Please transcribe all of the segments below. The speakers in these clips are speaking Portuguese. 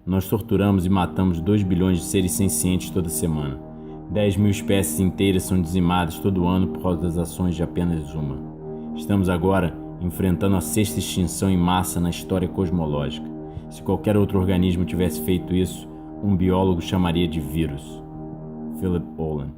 Nós torturamos e matamos 2 bilhões de seres sencientes toda semana. 10 mil espécies inteiras são dizimadas todo ano por causa das ações de apenas uma. Estamos agora enfrentando a 6ª extinção em massa na história cosmológica. Se qualquer outro organismo tivesse feito isso, um biólogo chamaria de vírus. Philip Olin.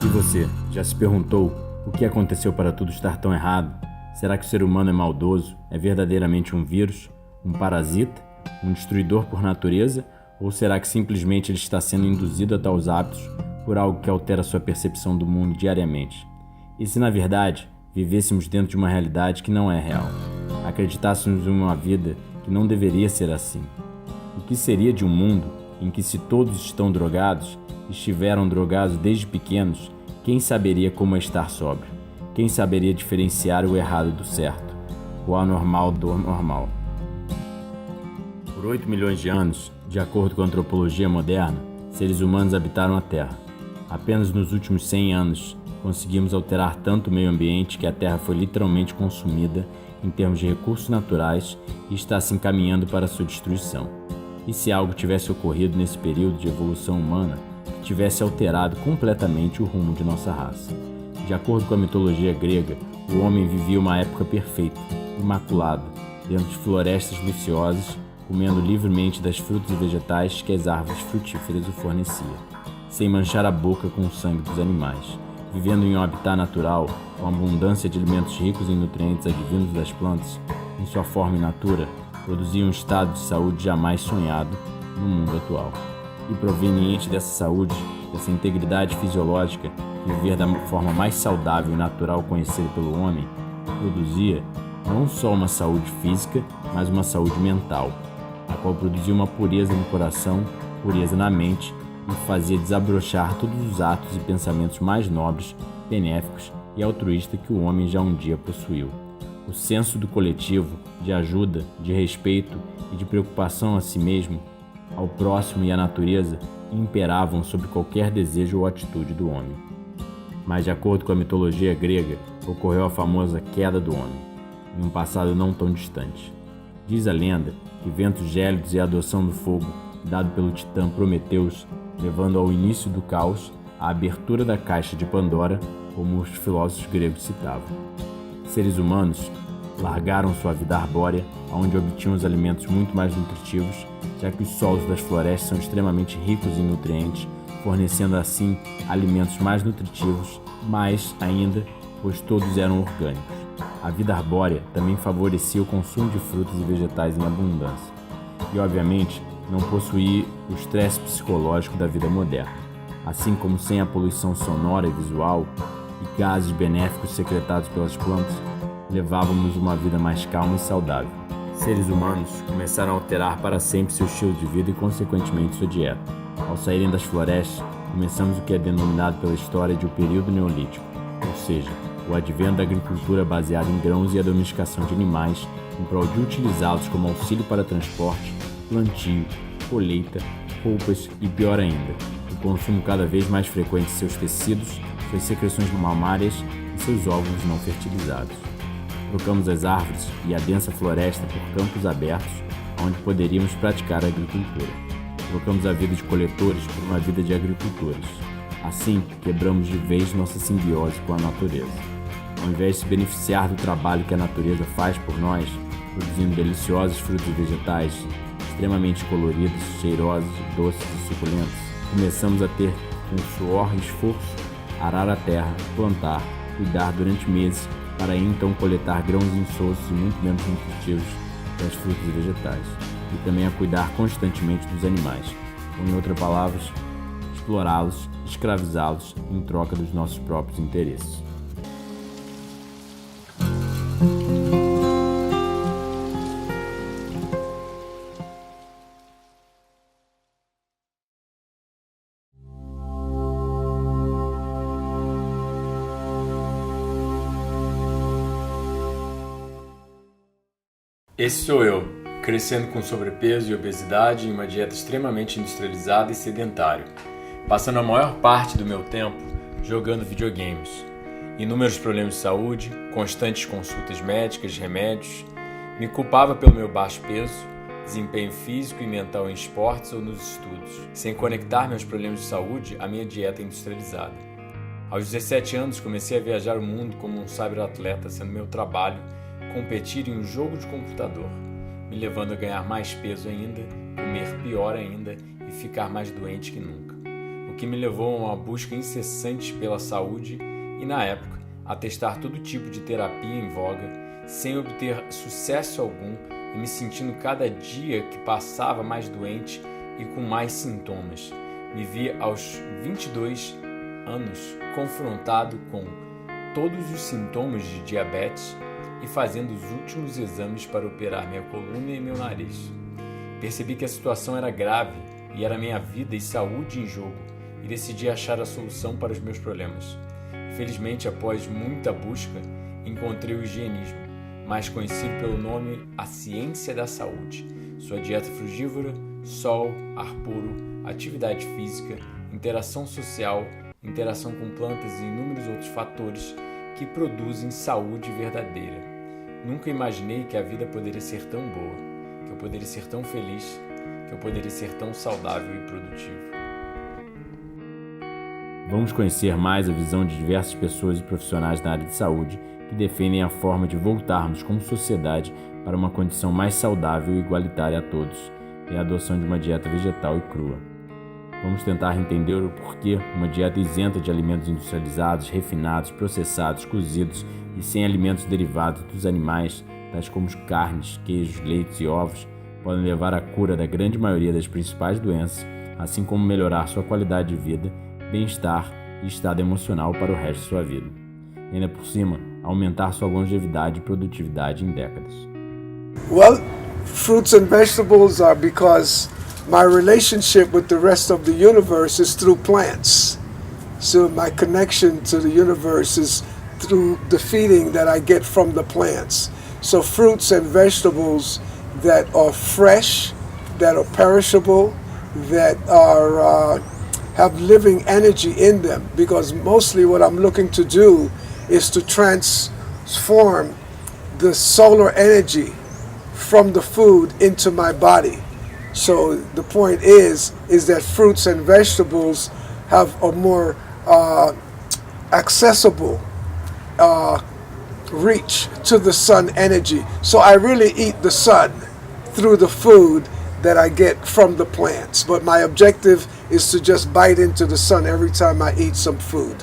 E você, já se perguntou o que aconteceu para tudo estar tão errado? Será que o ser humano é maldoso? É verdadeiramente um vírus? Um parasita? Um destruidor por natureza? Ou será que simplesmente ele está sendo induzido a tais hábitos por algo que altera sua percepção do mundo diariamente? E se na verdade vivêssemos dentro de uma realidade que não é real? Acreditássemos em uma vida que não deveria ser assim? O que seria de um mundo em que, se todos estão drogados, estiveram drogados desde pequenos, quem saberia como é estar sóbrio? Quem saberia diferenciar o errado do certo, o anormal do normal? Por 8 milhões de anos, de acordo com a antropologia moderna, seres humanos habitaram a Terra. Apenas nos últimos 100 anos, conseguimos alterar tanto o meio ambiente que a Terra foi literalmente consumida em termos de recursos naturais e está se encaminhando para sua destruição. E se algo tivesse ocorrido nesse período de evolução humana que tivesse alterado completamente o rumo de nossa raça? De acordo com a mitologia grega, o homem vivia uma época perfeita, imaculada, dentro de florestas luciosas, comendo livremente das frutas e vegetais que as árvores frutíferas o forneciam, sem manchar a boca com o sangue dos animais, vivendo em um habitat natural, com abundância de alimentos ricos em nutrientes advindos das plantas, em sua forma in natura, produzia um estado de saúde jamais sonhado no mundo atual. E proveniente dessa saúde, dessa integridade fisiológica, viver da forma mais saudável e natural conhecida pelo homem, produzia não só uma saúde física, mas uma saúde mental, a qual produzia uma pureza no coração, pureza na mente, e fazia desabrochar todos os atos e pensamentos mais nobres, benéficos e altruístas que o homem já um dia possuiu. O senso do coletivo, de ajuda, de respeito e de preocupação a si mesmo, ao próximo e à natureza, imperavam sobre qualquer desejo ou atitude do homem. Mas, de acordo com a mitologia grega, ocorreu a famosa queda do homem, em um passado não tão distante. Diz a lenda que ventos gélidos e a adoção do fogo, dado pelo titã Prometeus, levando ao início do caos, à abertura da caixa de Pandora, como os filósofos gregos citavam. Seres humanos largaram sua vida arbórea, onde obtinham os alimentos muito mais nutritivos, já que os solos das florestas são extremamente ricos em nutrientes, fornecendo assim alimentos mais nutritivos, mais ainda, pois todos eram orgânicos. A vida arbórea também favorecia o consumo de frutas e vegetais em abundância. E, obviamente, não possuía o estresse psicológico da vida moderna. Assim como sem a poluição sonora e visual e gases benéficos secretados pelas plantas, levávamos uma vida mais calma e saudável. Seres humanos começaram a alterar para sempre seu estilo de vida e, consequentemente, sua dieta. Ao saírem das florestas, começamos o que é denominado pela história de o período neolítico, ou seja, o advento da agricultura baseada em grãos e a domesticação de animais em prol de utilizá-los como auxílio para transporte, plantio, colheita, roupas e, pior ainda, o consumo cada vez mais frequente de seus tecidos, suas secreções mamárias e seus óvulos não fertilizados. Trocamos as árvores e a densa floresta por campos abertos, onde poderíamos praticar a agricultura. Trocamos a vida de coletores por uma vida de agricultores. Assim, quebramos de vez nossa simbiose com a natureza. Ao invés de se beneficiar do trabalho que a natureza faz por nós, produzindo deliciosos frutos e vegetais, extremamente coloridos, cheirosos, doces e suculentos, começamos a ter, com suor e esforço, arar a terra, plantar, cuidar durante meses, para então coletar grãos insosso e muito menos nutritivos das frutas e vegetais, e também a cuidar constantemente dos animais, ou, em outras palavras, explorá-los, escravizá-los em troca dos nossos próprios interesses. Esse sou eu, crescendo com sobrepeso e obesidade em uma dieta extremamente industrializada e sedentária, passando a maior parte do meu tempo jogando videogames, inúmeros problemas de saúde, constantes consultas médicas, remédios, me culpava pelo meu baixo peso, desempenho físico e mental em esportes ou nos estudos, sem conectar meus problemas de saúde à minha dieta industrializada. Aos 17 anos, comecei a viajar o mundo como um cyberatleta, sendo meu trabalho competir em um jogo de computador, me levando a ganhar mais peso ainda, comer pior ainda e ficar mais doente que nunca. O que me levou a uma busca incessante pela saúde e, na época, a testar todo tipo de terapia em voga, sem obter sucesso algum e me sentindo cada dia que passava mais doente e com mais sintomas. Me vi aos 22 anos confrontado com todos os sintomas de diabetes e fazendo os últimos exames para operar minha coluna e meu nariz. Percebi que a situação era grave e era minha vida e saúde em jogo e decidi achar a solução para os meus problemas. Felizmente, após muita busca, encontrei o higienismo, mais conhecido pelo nome A Ciência da Saúde. Sua dieta frugívora, sol, ar puro, atividade física, interação social, interação com plantas e inúmeros outros fatores que produzem saúde verdadeira. Nunca imaginei que a vida poderia ser tão boa, que eu poderia ser tão feliz, que eu poderia ser tão saudável e produtivo. Vamos conhecer mais a visão de diversas pessoas e profissionais na área de saúde que defendem a forma de voltarmos como sociedade para uma condição mais saudável e igualitária a todos, e a adoção de uma dieta vegetal e crua. Vamos tentar entender o porquê uma dieta isenta de alimentos industrializados, refinados, processados, cozidos e sem alimentos derivados dos animais, tais como carnes, queijos, leites e ovos, podem levar à cura da grande maioria das principais doenças, assim como melhorar sua qualidade de vida, bem-estar e estado emocional para o resto de sua vida. E ainda por cima, aumentar sua longevidade e produtividade em décadas. Well, fruits and vegetables are because my relationship with the rest of the universe is through plants. So my connection to the universe is through the feeding that I get from the plants. So fruits and vegetables that are fresh, that are perishable, that are have living energy in them, because mostly what I'm looking to do is to transform the solar energy from the food into my body. So the point is that fruits and vegetables have a more accessible reach to the sun energy. So I really eat the sun through the food that I get from the plants. But my objective is to just bite into the sun every time I eat some food.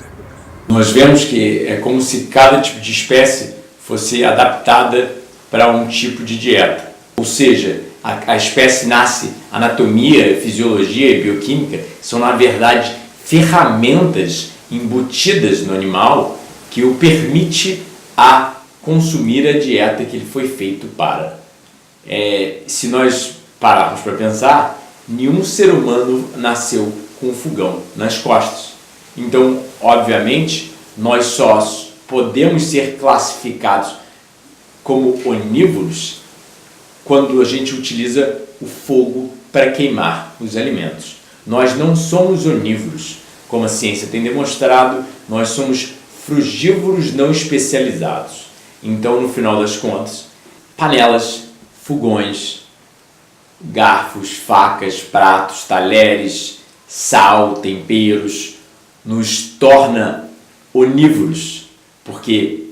Nós vemos que é como se cada tipo de espécie fosse adaptada para um tipo de dieta. Ou seja, a espécie nasce, anatomia, fisiologia e bioquímica são, na verdade, ferramentas embutidas no animal que o permite a consumir a dieta que ele foi feito para. Se nós pararmos para pensar, nenhum ser humano nasceu com um fogão nas costas. Então, obviamente, nós só podemos ser classificados como onívoros quando a gente utiliza o fogo para queimar os alimentos. Nós não somos onívoros, como a ciência tem demonstrado, nós somos frugívoros não especializados. Então, no final das contas, panelas, fogões, garfos, facas, pratos, talheres, sal, temperos, nos torna onívoros, porque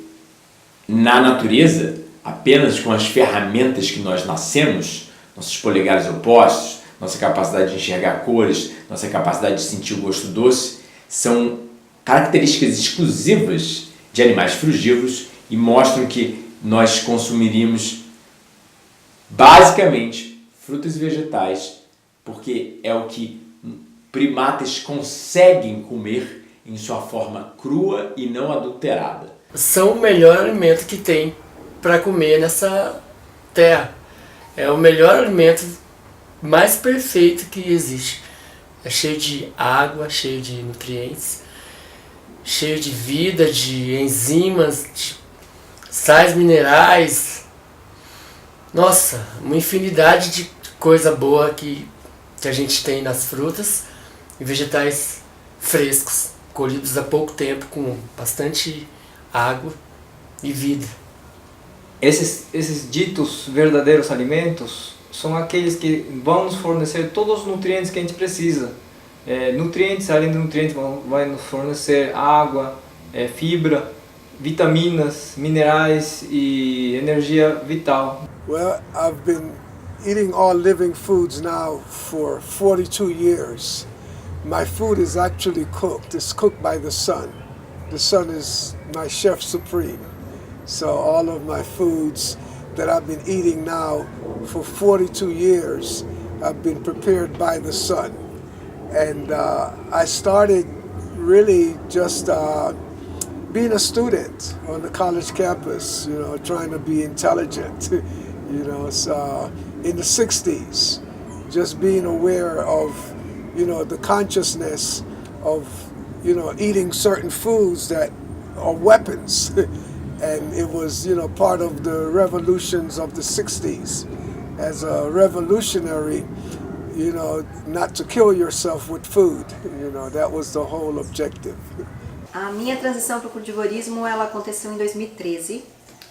na natureza, apenas com as ferramentas que nós nascemos, nossos polegares opostos, nossa capacidade de enxergar cores, nossa capacidade de sentir o gosto doce, são características exclusivas de animais frugívoros e mostram que nós consumiríamos basicamente frutas e vegetais, porque é o que primatas conseguem comer em sua forma crua e não adulterada. São o melhor alimento que tem para comer nessa terra. É o melhor alimento mais perfeito que existe. É cheio de água, cheio de nutrientes, cheio de vida, de enzimas, de sais minerais. Nossa, uma infinidade de coisa boa que a gente tem nas frutas e vegetais frescos, colhidos há pouco tempo, com bastante água e vida. Esses ditos verdadeiros alimentos são aqueles que vão nos fornecer todos os nutrientes que a gente precisa. Nutrientes, além de nutrientes, vai nos fornecer água, fibra, vitaminas, minerais e energia vital. Well, I've been eating all living foods now for 42 years. My food is actually cooked. It's cooked by the sun. The sun is my chef supreme. So all of my foods that I've been eating now for 42 years have been prepared by the sun. And I started really just being a student on the college campus, trying to be intelligent, so in the 60s, just being aware of, the consciousness of, eating certain foods that are weapons. And it was, part of the revolutions of the 60s. As a revolutionary, not to kill yourself with food, that was the whole objective. A minha transição para o crudivorismo, ela aconteceu em 2013,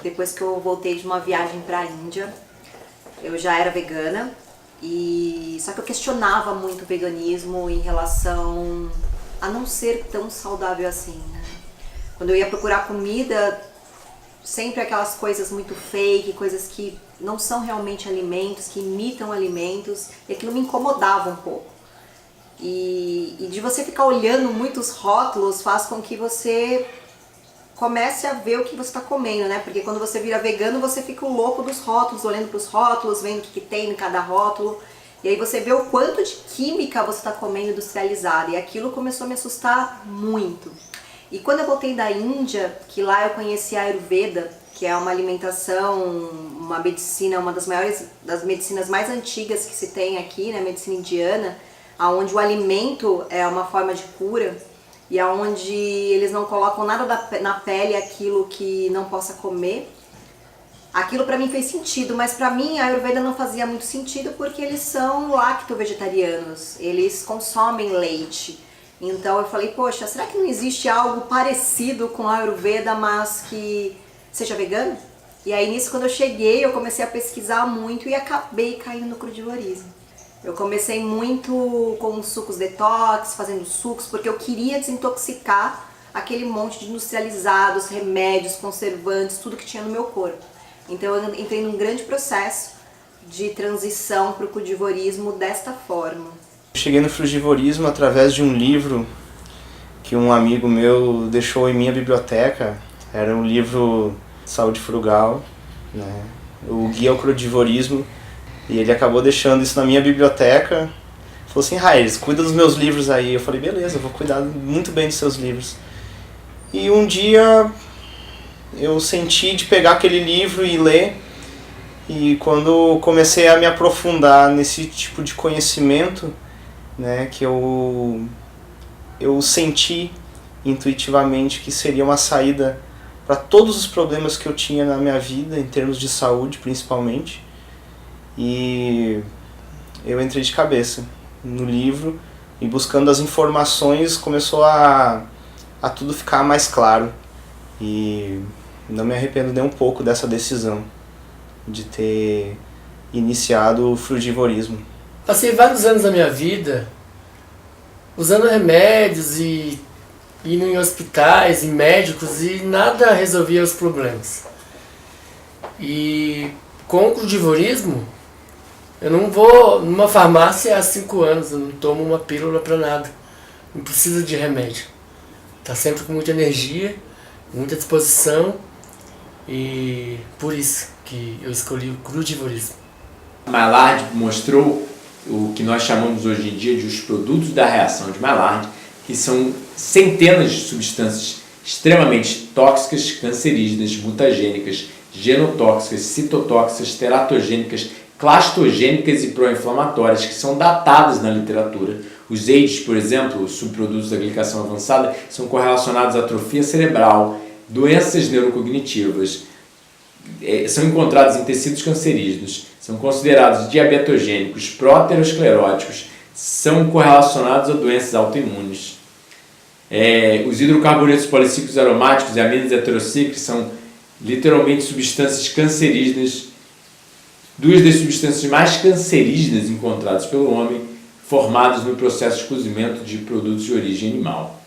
depois que eu voltei de uma viagem para a Índia. Eu já era vegana, só que eu questionava muito o veganismo em relação a não ser tão saudável assim, né? Quando eu ia procurar comida, sempre aquelas coisas muito fake, coisas que não são realmente alimentos, que imitam alimentos, e aquilo me incomodava um pouco. E de você ficar olhando muitos rótulos faz com que você comece a ver o que você está comendo, né? Porque quando você vira vegano, você fica o louco dos rótulos, olhando para os rótulos, vendo o que tem em cada rótulo. E aí você vê o quanto de química você está comendo industrializada. E aquilo começou a me assustar muito. E quando eu voltei da Índia, que lá eu conheci a Ayurveda, que é uma alimentação, uma medicina, uma das medicinas mais antigas que se tem aqui, né? Medicina indiana, onde o alimento é uma forma de cura e onde eles não colocam nada na pele aquilo que não possa comer. Aquilo para mim fez sentido, mas para mim a Ayurveda não fazia muito sentido porque eles são lacto-vegetarianos, eles consomem leite. Então eu falei, poxa, será que não existe algo parecido com a Ayurveda, mas que seja vegano? E aí nisso, quando eu cheguei, eu comecei a pesquisar muito e acabei caindo no crudivorismo. Eu comecei muito com sucos detox, fazendo sucos, porque eu queria desintoxicar aquele monte de industrializados, remédios, conservantes, tudo que tinha no meu corpo. Então eu entrei num grande processo de transição para o crudivorismo desta forma. Cheguei no crudivorismo através de um livro que um amigo meu deixou em minha biblioteca. Era um livro Saúde Frugal, né? O Guia ao Crudivorismo. E ele acabou deixando isso na minha biblioteca. Falou assim, Raiz, cuida dos meus livros aí. Eu falei, beleza, eu vou cuidar muito bem dos seus livros. E um dia eu senti de pegar aquele livro e ler. E quando comecei a me aprofundar nesse tipo de conhecimento, né, que eu senti intuitivamente que seria uma saída para todos os problemas que eu tinha na minha vida, em termos de saúde principalmente. E eu entrei de cabeça no livro e buscando as informações começou a tudo ficar mais claro. E não me arrependo nem um pouco dessa decisão de ter iniciado o crudivorismo. Passei vários anos da minha vida usando remédios e indo em hospitais, em médicos, e nada resolvia os problemas. E com o crudivorismo, eu não vou numa farmácia há 5 anos, eu não tomo uma pílula para nada. Não preciso de remédio. Tá sempre com muita energia, muita disposição, e por isso que eu escolhi o crudivorismo. Maillard mostrou o que nós chamamos hoje em dia de os produtos da reação de Maillard, que são centenas de substâncias extremamente tóxicas, cancerígenas, mutagênicas, genotóxicas, citotóxicas, teratogênicas, clastogênicas e pró-inflamatórias, que são datadas na literatura. Os AIDS, por exemplo, os subprodutos da glicação avançada, são correlacionados à atrofia cerebral, doenças neurocognitivas, são encontrados em tecidos cancerígenos, são considerados diabetogênicos, proateroscleróticos, são correlacionados a doenças autoimunes. Os hidrocarbonetos policíclicos aromáticos e aminos heterocíclicos são literalmente substâncias cancerígenas duas das substâncias mais cancerígenas encontradas pelo homem, formadas no processo de cozimento de produtos de origem animal.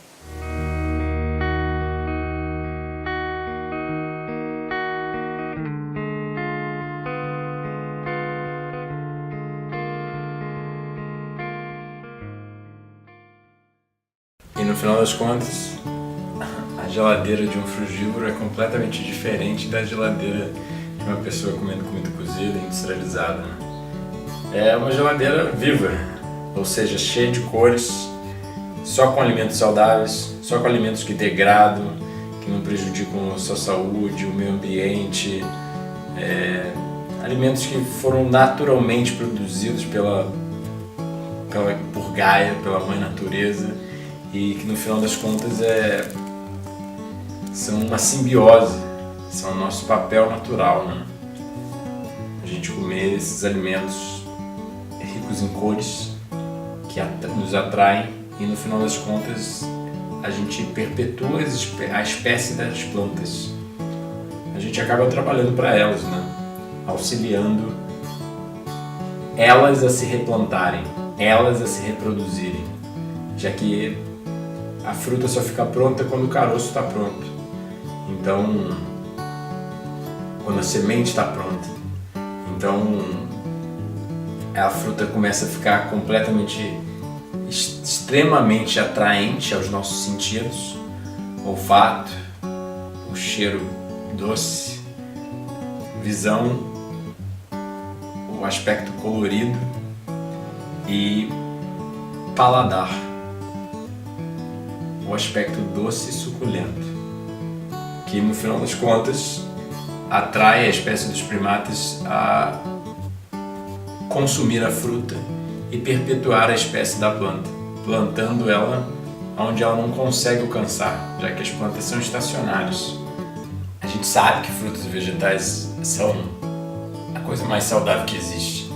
E no final das contas, a geladeira de um frugívoro é completamente diferente da geladeira de uma pessoa comendo comida cozida, industrializada, né? É uma geladeira viva, ou seja, cheia de cores, só com alimentos saudáveis, só com alimentos que degradam, que não prejudicam a sua saúde, o meio ambiente, alimentos que foram naturalmente produzidos por Gaia, pela Mãe Natureza, e que no final das contas são uma simbiose, são o nosso papel natural, né? A gente comer esses alimentos ricos em cores que nos atraem e no final das contas a gente perpetua a espécie das plantas. A gente acaba trabalhando para elas, né? Auxiliando elas a se replantarem, elas a se reproduzirem, já que a fruta só fica pronta quando o caroço está pronto. Então, quando a semente está pronta, então a fruta começa a ficar extremamente atraente aos nossos sentidos, olfato, o cheiro doce, visão, o aspecto colorido e paladar, o aspecto doce e suculento, que no final das contas atrai a espécie dos primatas a consumir a fruta e perpetuar a espécie da planta, plantando ela onde ela não consegue alcançar, já que as plantas são estacionárias. A gente sabe que frutas e vegetais são a coisa mais saudável que existe,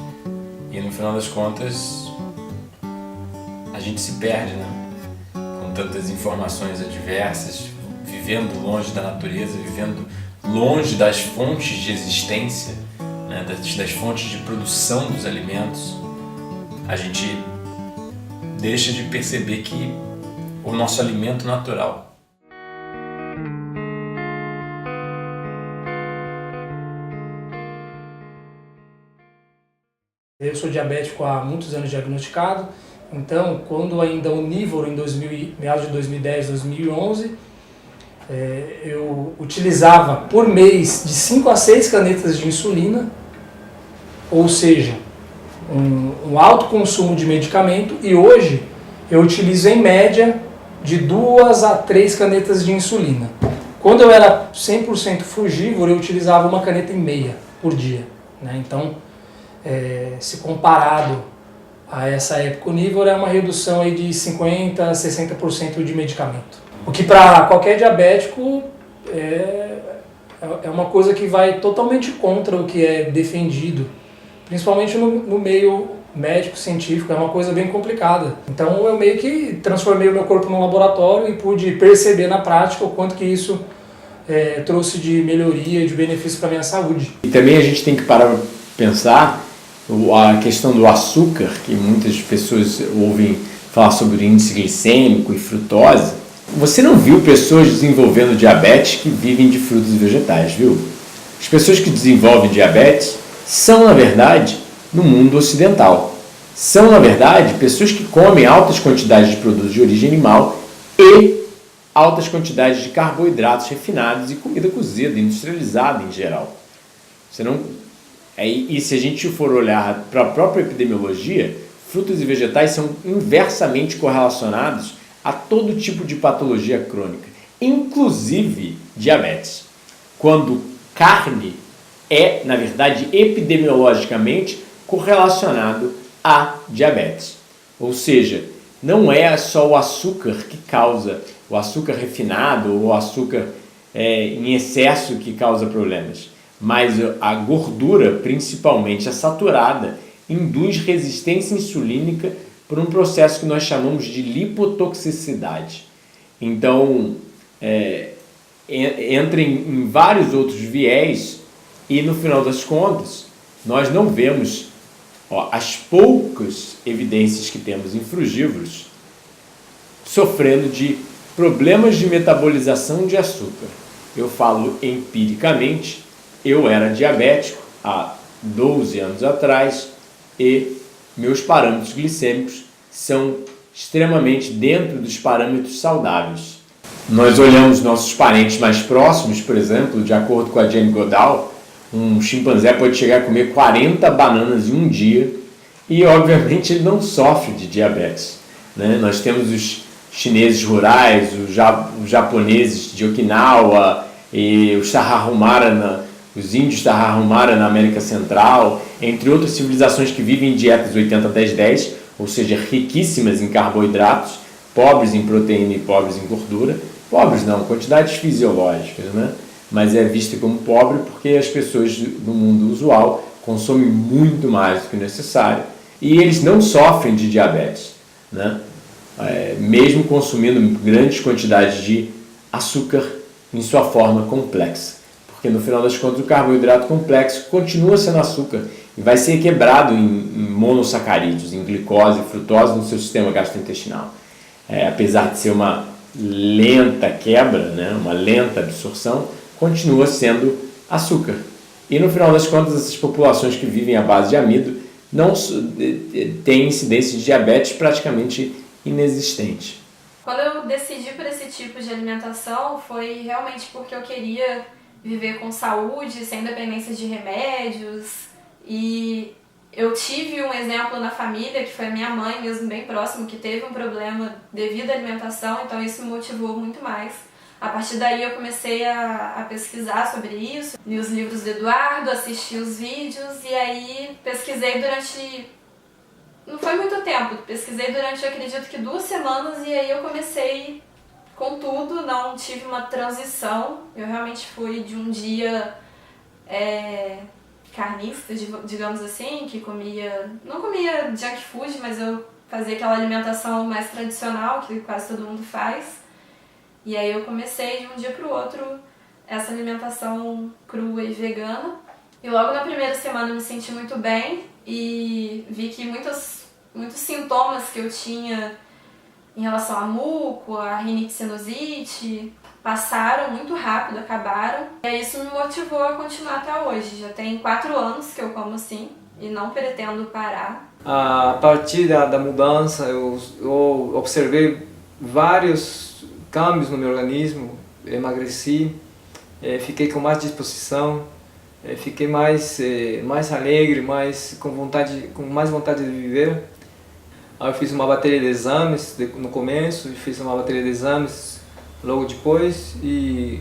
e no final das contas a gente se perde, né? Com tantas informações adversas, vivendo longe da natureza, vivendo longe das fontes de existência, né? das fontes de produção dos alimentos, a gente deixa de perceber que o nosso alimento natural. Eu sou diabético há muitos anos diagnosticado, então quando ainda onívoro em meados de 2010, 2011, eu utilizava por mês de 5 a 6 canetas de insulina, ou seja, um alto consumo de medicamento, e hoje eu utilizo em média de 2 a 3 canetas de insulina. Quando eu era 100% frugívoro, eu utilizava uma caneta e meia por dia, né? Então, se comparado a essa época onívora, é uma redução aí de 50% a 60% de medicamento. O que para qualquer diabético é uma coisa que vai totalmente contra o que é defendido, principalmente no meio médico-científico, é uma coisa bem complicada. Então eu meio que transformei o meu corpo num laboratório e pude perceber na prática o quanto que isso trouxe de melhoria, de benefício para a minha saúde. E também a gente tem que parar para pensar a questão do açúcar, que muitas pessoas ouvem falar sobre índice glicêmico e frutose. Você não viu pessoas desenvolvendo diabetes que vivem de frutas e vegetais, viu? As pessoas que desenvolvem diabetes são, na verdade, no mundo ocidental. São, na verdade, pessoas que comem altas quantidades de produtos de origem animal e altas quantidades de carboidratos refinados e comida cozida, industrializada em geral. E se a gente for olhar para a própria epidemiologia, frutas e vegetais são inversamente correlacionados a todo tipo de patologia crônica, inclusive diabetes. Quando carne é, na verdade, epidemiologicamente correlacionado a diabetes. Ou seja, não é só o açúcar que causa, o açúcar refinado ou o açúcar em excesso que causa problemas, mas a gordura, principalmente a saturada, induz resistência insulínica por um processo que nós chamamos de lipotoxicidade. Então, entra em vários outros viés e, no final das contas, nós não vemos as poucas evidências que temos em frugívoros sofrendo de problemas de metabolização de açúcar. Eu falo empiricamente, eu era diabético há 12 anos atrás e meus parâmetros glicêmicos são extremamente dentro dos parâmetros saudáveis. Nós olhamos nossos parentes mais próximos, por exemplo, de acordo com a Jane Goodall, um chimpanzé pode chegar a comer 40 bananas em um dia e, obviamente, ele não sofre de diabetes, né? Nós temos os chineses rurais, os japoneses de Okinawa e os Tarahumara, os índios Tarahumara na América Central, entre outras civilizações que vivem em dietas 80-10-10, ou seja, riquíssimas em carboidratos, pobres em proteína e pobres em gordura. Pobres não, quantidades fisiológicas, né? Mas é vista como pobre porque as pessoas do mundo usual consomem muito mais do que necessário e eles não sofrem de diabetes, né? Mesmo consumindo grandes quantidades de açúcar em sua forma complexa. Porque no final das contas o carboidrato complexo continua sendo açúcar e vai ser quebrado em monossacarídeos, em glicose e frutose no seu sistema gastrointestinal. Apesar de ser uma lenta quebra, né, uma lenta absorção, continua sendo açúcar. E no final das contas essas populações que vivem à base de amido não têm incidência de diabetes praticamente inexistente. Quando eu decidi por esse tipo de alimentação foi realmente porque eu queria viver com saúde, sem dependência de remédios, e eu tive um exemplo na família, que foi a minha mãe mesmo, bem próximo, que teve um problema devido à alimentação, então isso me motivou muito mais. A partir daí eu comecei a pesquisar sobre isso, li os livros do Eduardo, assisti os vídeos e aí pesquisei durante... Não foi muito tempo, pesquisei durante, eu acredito que 2 semanas e aí eu comecei com tudo, não tive uma transição. Eu realmente fui de um dia carnista, digamos assim, que não comia junk food, mas eu fazia aquela alimentação mais tradicional que quase todo mundo faz. E aí eu comecei de um dia para o outro essa alimentação crua e vegana. E logo na primeira semana eu me senti muito bem e vi que muitos sintomas que eu tinha em relação a muco, a rinite sinusite, passaram muito rápido, acabaram. E aí isso me motivou a continuar até hoje. Já tem 4 anos que eu como assim e não pretendo parar. A partir da mudança eu observei vários câmbios no meu organismo, emagreci, fiquei com mais disposição, fiquei mais alegre, com mais vontade de viver. Aí eu fiz uma bateria de exames no começo, fiz uma bateria de exames logo depois e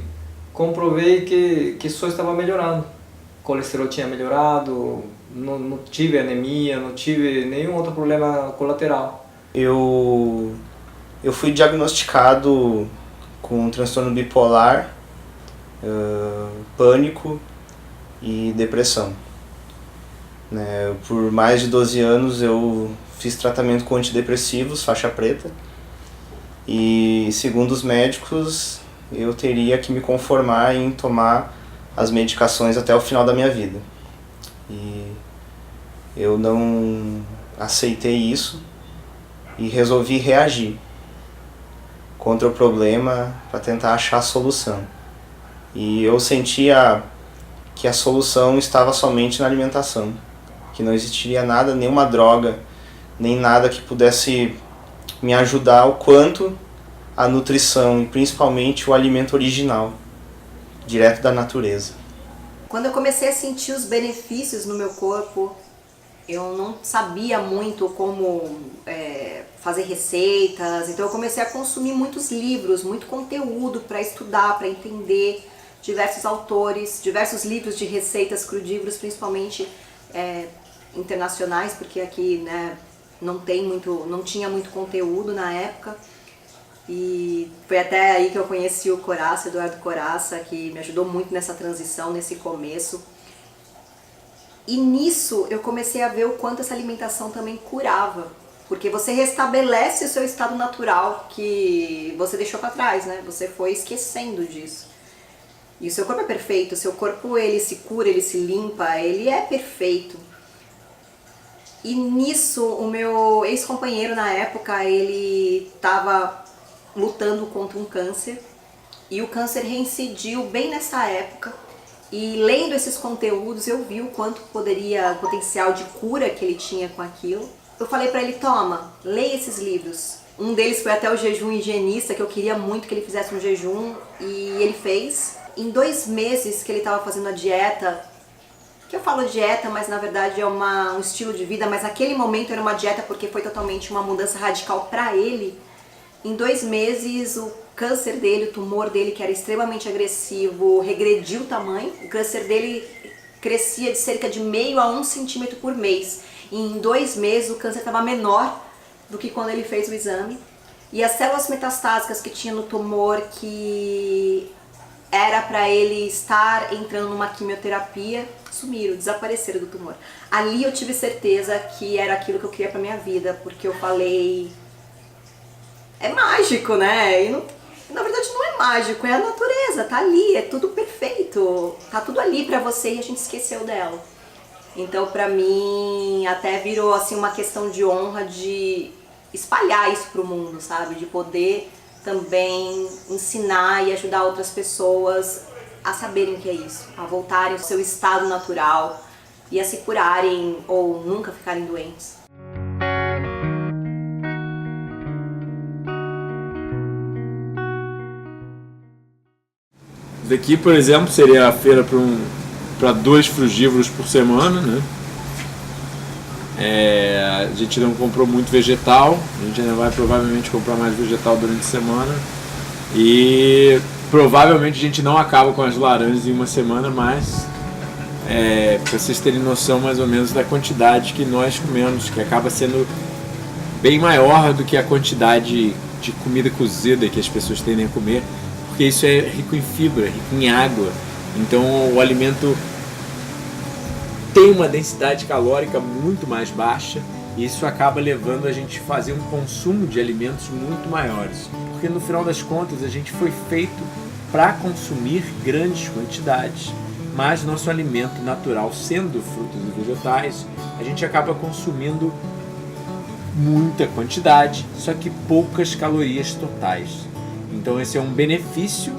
comprovei que só estava melhorando. O colesterol tinha melhorado, não tive anemia, não tive nenhum outro problema colateral. Eu fui diagnosticado com um transtorno bipolar, pânico e depressão. Por mais de 12 anos eu fiz tratamento com antidepressivos, faixa preta, e segundo os médicos eu teria que me conformar em tomar as medicações até o final da minha vida. E eu não aceitei isso e resolvi reagir contra o problema para tentar achar a solução. E eu sentia que a solução estava somente na alimentação, que não existiria nada, nenhuma droga, nem nada que pudesse me ajudar o quanto a nutrição e principalmente o alimento original, direto da natureza. Quando eu comecei a sentir os benefícios no meu corpo, eu não sabia muito como fazer receitas, então eu comecei a consumir muitos livros, muito conteúdo para estudar, para entender diversos autores, diversos livros de receitas, crudívoros, principalmente internacionais, porque aqui não tinha muito conteúdo na época. E foi até aí que eu conheci o Coraça, Eduardo Coraça, que me ajudou muito nessa transição, nesse começo. E nisso eu comecei a ver o quanto essa alimentação também curava, porque você restabelece o seu estado natural que você deixou para trás, né? Você foi esquecendo disso. E o seu corpo é perfeito, o seu corpo ele se cura, ele se limpa, ele é perfeito. E nisso, o meu ex-companheiro na época, ele estava lutando contra um câncer. E o câncer reincidiu bem nessa época. E lendo esses conteúdos, eu vi o quanto poderia, o potencial de cura que ele tinha com aquilo. Eu falei pra ele, toma, leia esses livros. Um deles foi até o jejum higienista, que eu queria muito que ele fizesse um jejum. E ele fez. Em 2 meses que ele estava fazendo a dieta, que eu falo dieta, mas na verdade é um estilo de vida, mas naquele momento era uma dieta porque foi totalmente uma mudança radical para ele. Em 2 meses o câncer dele, o tumor dele, que era extremamente agressivo, regrediu o tamanho. O câncer dele crescia de cerca de meio a 1 centímetro por mês. E em 2 meses o câncer estava menor do que quando ele fez o exame. E as células metastásicas que tinha no tumor, que era para ele estar entrando numa quimioterapia, sumiram, desapareceram do tumor. Ali eu tive certeza que era aquilo que eu queria pra minha vida, porque eu falei, é mágico, né? E não, na verdade não é mágico, é a natureza, tá ali, é tudo perfeito, tá tudo ali pra você e a gente esqueceu dela. Então pra mim até virou assim uma questão de honra de espalhar isso pro mundo, sabe? De poder também ensinar e ajudar outras pessoas a saberem o que é isso, a voltarem ao seu estado natural e a se curarem ou nunca ficarem doentes. Daqui, por exemplo, seria a feira para 2 frugívoros por semana, né? A gente não comprou muito vegetal, a gente ainda vai provavelmente comprar mais vegetal durante a semana e provavelmente a gente não acaba com as laranjas em uma semana, mas para vocês terem noção mais ou menos da quantidade que nós comemos, que acaba sendo bem maior do que a quantidade de comida cozida que as pessoas tendem a comer, porque isso é rico em fibra, rico em água, então o alimento tem uma densidade calórica muito mais baixa e isso acaba levando a gente a fazer um consumo de alimentos muito maiores, porque no final das contas a gente foi feito para consumir grandes quantidades, mas nosso alimento natural, sendo frutas e vegetais, a gente acaba consumindo muita quantidade, só que poucas calorias totais. Então esse é um benefício,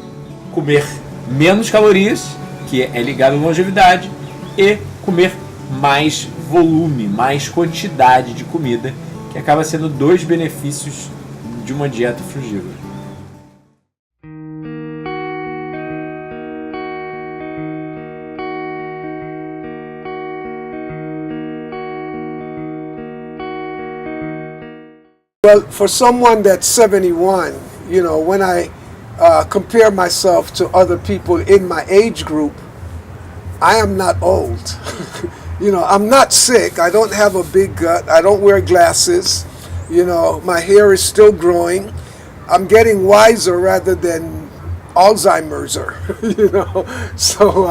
comer menos calorias, que é ligado à longevidade, e comer mais volume, mais quantidade de comida, que acaba sendo 2 benefícios de uma dieta frugívora. Well, for someone that's 71, you know, when I compare myself to other people in my age group, I am not old. You know, I'm not sick. I don't have a big gut. I don't wear glasses. You know, my hair is still growing. I'm getting wiser rather than Alzheimer's, you know. So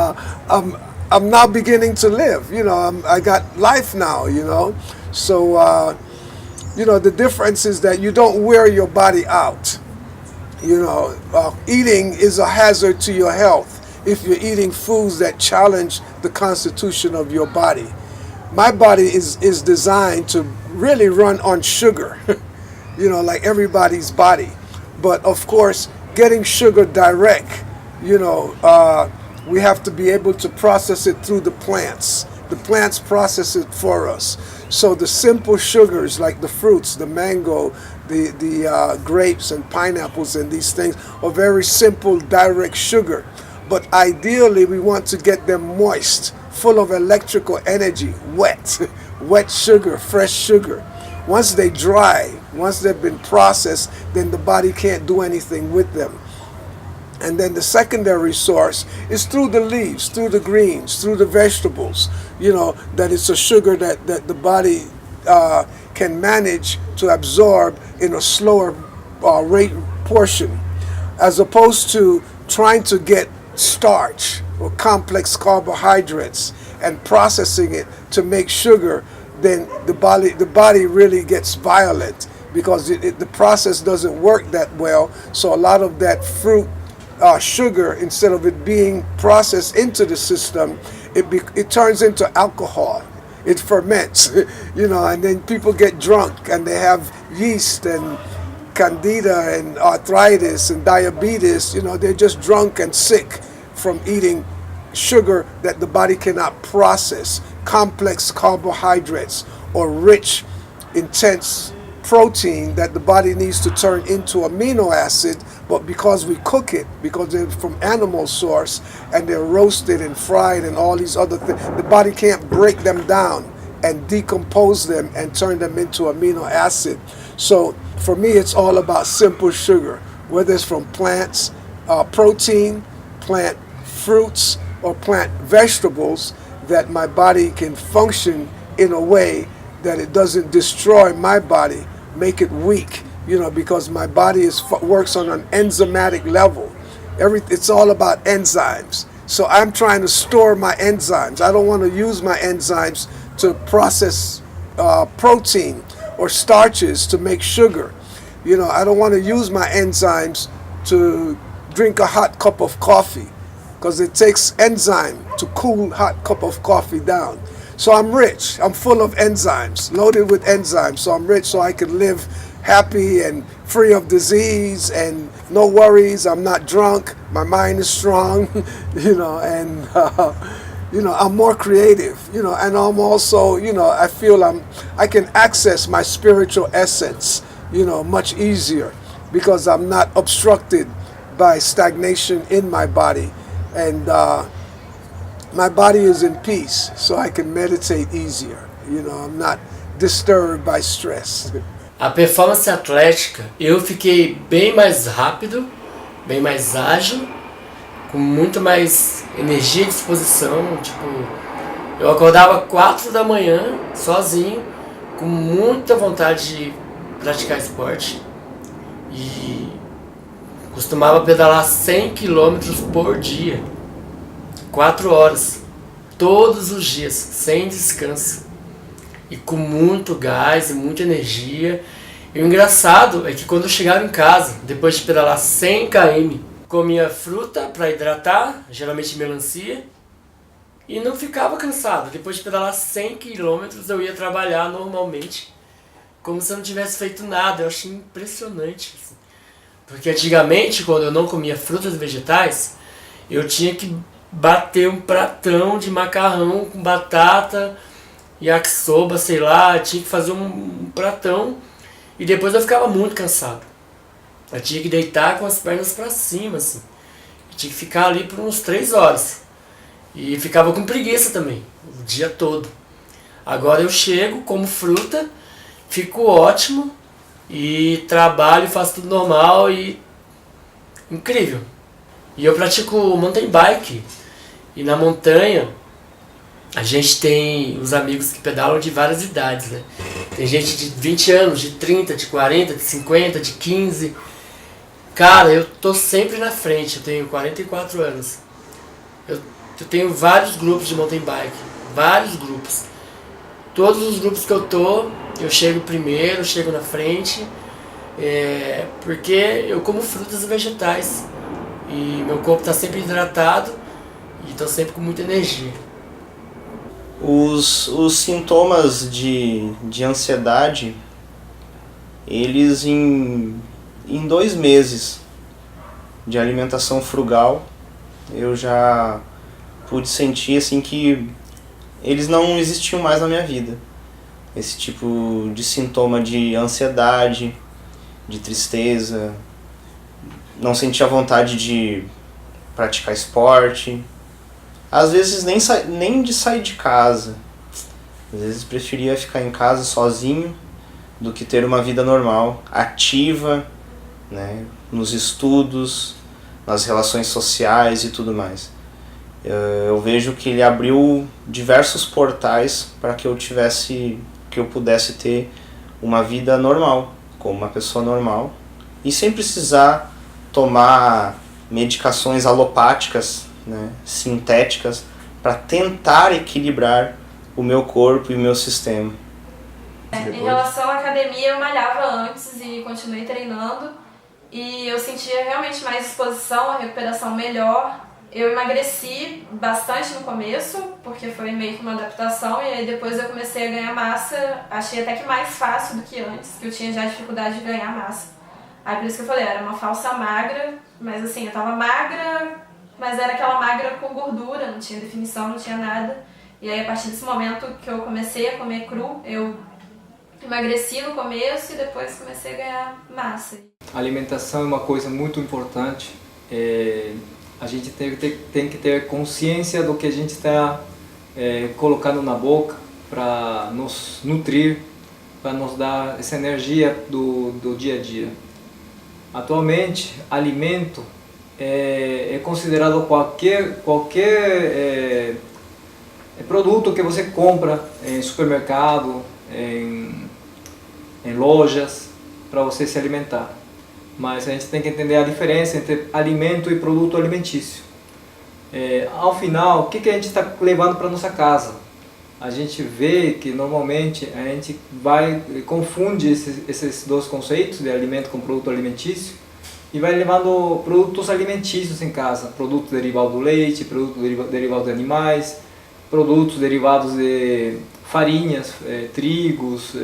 I'm now beginning to live. You know, I got life now. You know, so you know, the difference is that you don't wear your body out. You know, eating is a hazard to your health if you're eating foods that challenge the constitution of your body. My body is designed to really run on sugar, you know, like everybody's body. But of course, getting sugar direct, you know, we have to be able to process it through the plants. The plants process it for us. So the simple sugars like the fruits, the mango, the grapes and pineapples and these things are very simple, direct sugar. But ideally, we want to get them moist, full of electrical energy, wet, wet sugar, fresh sugar. Once they dry, once they've been processed, then the body can't do anything with them. And then the secondary source is through the leaves, through the greens, through the vegetables, you know, that it's a sugar that the body can manage to absorb in a slower rate portion, as opposed to trying to get starch or complex carbohydrates and processing it to make sugar. Then the body really gets violent because the process doesn't work that well. So a lot of that fruit sugar, instead of it being processed into the system, it turns into alcohol. It ferments, and then people get drunk and they have yeast and candida and arthritis and diabetes. They're just drunk and sick from eating sugar that the body cannot process, complex carbohydrates or rich, intense protein that the body needs to turn into amino acid, but because we cook it, because they're from animal source and they're roasted and fried and all these other things, the body can't break them down and decompose them and turn them into amino acid. So for me, it's all about simple sugar, whether it's from plants, protein, plant fruits, or plant vegetables, that my body can function in a way that it doesn't destroy my body, make it weak, because my body works on an enzymatic level. It's all about enzymes. So I'm trying to store my enzymes. I don't want to use my enzymes to process protein or starches to make sugar. I don't want to use my enzymes to drink a hot cup of coffee, because it takes enzyme to cool hot cup of coffee down. So I'm rich. I'm full of enzymes, loaded with enzymes. So I'm rich so I can live happy and free of disease and no worries. I'm not drunk. My mind is strong, and I'm more creative, and I'm also, I feel I can access my spiritual essence, much easier, because I'm not obstructed by stagnation in my body. And my body is in peace, so I can meditate easier. I'm not disturbed by stress. A performance atlética, eu fiquei bem mais rápido, bem mais ágil, com muito mais energia e disposição. Eu acordava 4 da manhã, sozinho, com muita vontade de praticar esporte. E costumava pedalar 100 km por dia. 4 horas, todos os dias, sem descanso, e com muito gás e muita energia. E o engraçado é que quando eu chegava em casa, depois de pedalar 100 km, comia fruta para hidratar, geralmente melancia, e não ficava cansado. Depois de pedalar 100 km, eu ia trabalhar normalmente, como se eu não tivesse feito nada. Eu achei impressionante, assim. Porque antigamente, quando eu não comia frutas e vegetais, eu tinha que bater um pratão de macarrão com batata, yakisoba, sei lá, tinha que fazer um pratão, e depois eu ficava muito cansado. Eu tinha que deitar com as pernas para cima, assim. Eu tinha que ficar ali por uns 3 horas. E ficava com preguiça também, o dia todo. Agora eu chego, como fruta, fico ótimo, e trabalho, faço tudo normal e incrível. E eu pratico mountain bike. E na montanha, a gente tem os amigos que pedalam de várias idades, né? Tem gente de 20 anos, de 30, de 40, de 50, de 15. Cara, eu tô sempre na frente, eu tenho 44 anos. Eu tenho vários grupos de mountain bike, vários grupos. Todos os grupos que eu tô, eu chego primeiro, chego na frente, porque eu como frutas e vegetais. E meu corpo está sempre hidratado e estou sempre com muita energia. Os sintomas de ansiedade, eles em 2 meses de alimentação frugal, eu já pude sentir assim que eles não existiam mais na minha vida. Esse tipo de sintoma de ansiedade, de tristeza, não sentia vontade de praticar esporte, às vezes nem de sair de casa. Às vezes preferia ficar em casa sozinho do que ter uma vida normal, ativa, né, nos estudos, nas relações sociais e tudo mais. Eu vejo que ele abriu diversos portais para que eu pudesse ter uma vida normal, como uma pessoa normal, e sem precisar tomar medicações alopáticas, né, sintéticas, para tentar equilibrar o meu corpo e o meu sistema. Em relação à academia, eu malhava antes e continuei treinando. e eu sentia realmente mais disposição, a recuperação melhor. Eu emagreci bastante no começo, porque foi meio que uma adaptação, e aí depois eu comecei a ganhar massa, achei até que mais fácil do que antes, que eu tinha já dificuldade de ganhar massa. Aí por isso que eu falei, era uma falsa magra, mas assim, eu tava magra, mas era aquela magra com gordura, não tinha definição, não tinha nada. E aí a partir desse momento que eu comecei a comer cru, eu emagreci no começo e depois comecei a ganhar massa. A alimentação é uma coisa muito importante. A gente tem que ter consciência do que a gente está colocando na boca para nos nutrir, para nos dar essa energia do dia a dia. Atualmente, alimento é considerado qualquer produto que você compra em supermercado, em lojas, para você se alimentar. Mas a gente tem que entender a diferença entre alimento e produto alimentício. Ao final, o que a gente está levando para nossa casa? A gente vê que normalmente a gente confunde esses dois conceitos de alimento com produto alimentício e vai levando produtos alimentícios em casa, produtos derivados do leite, produtos derivados de animais, produtos derivados de farinhas, trigos,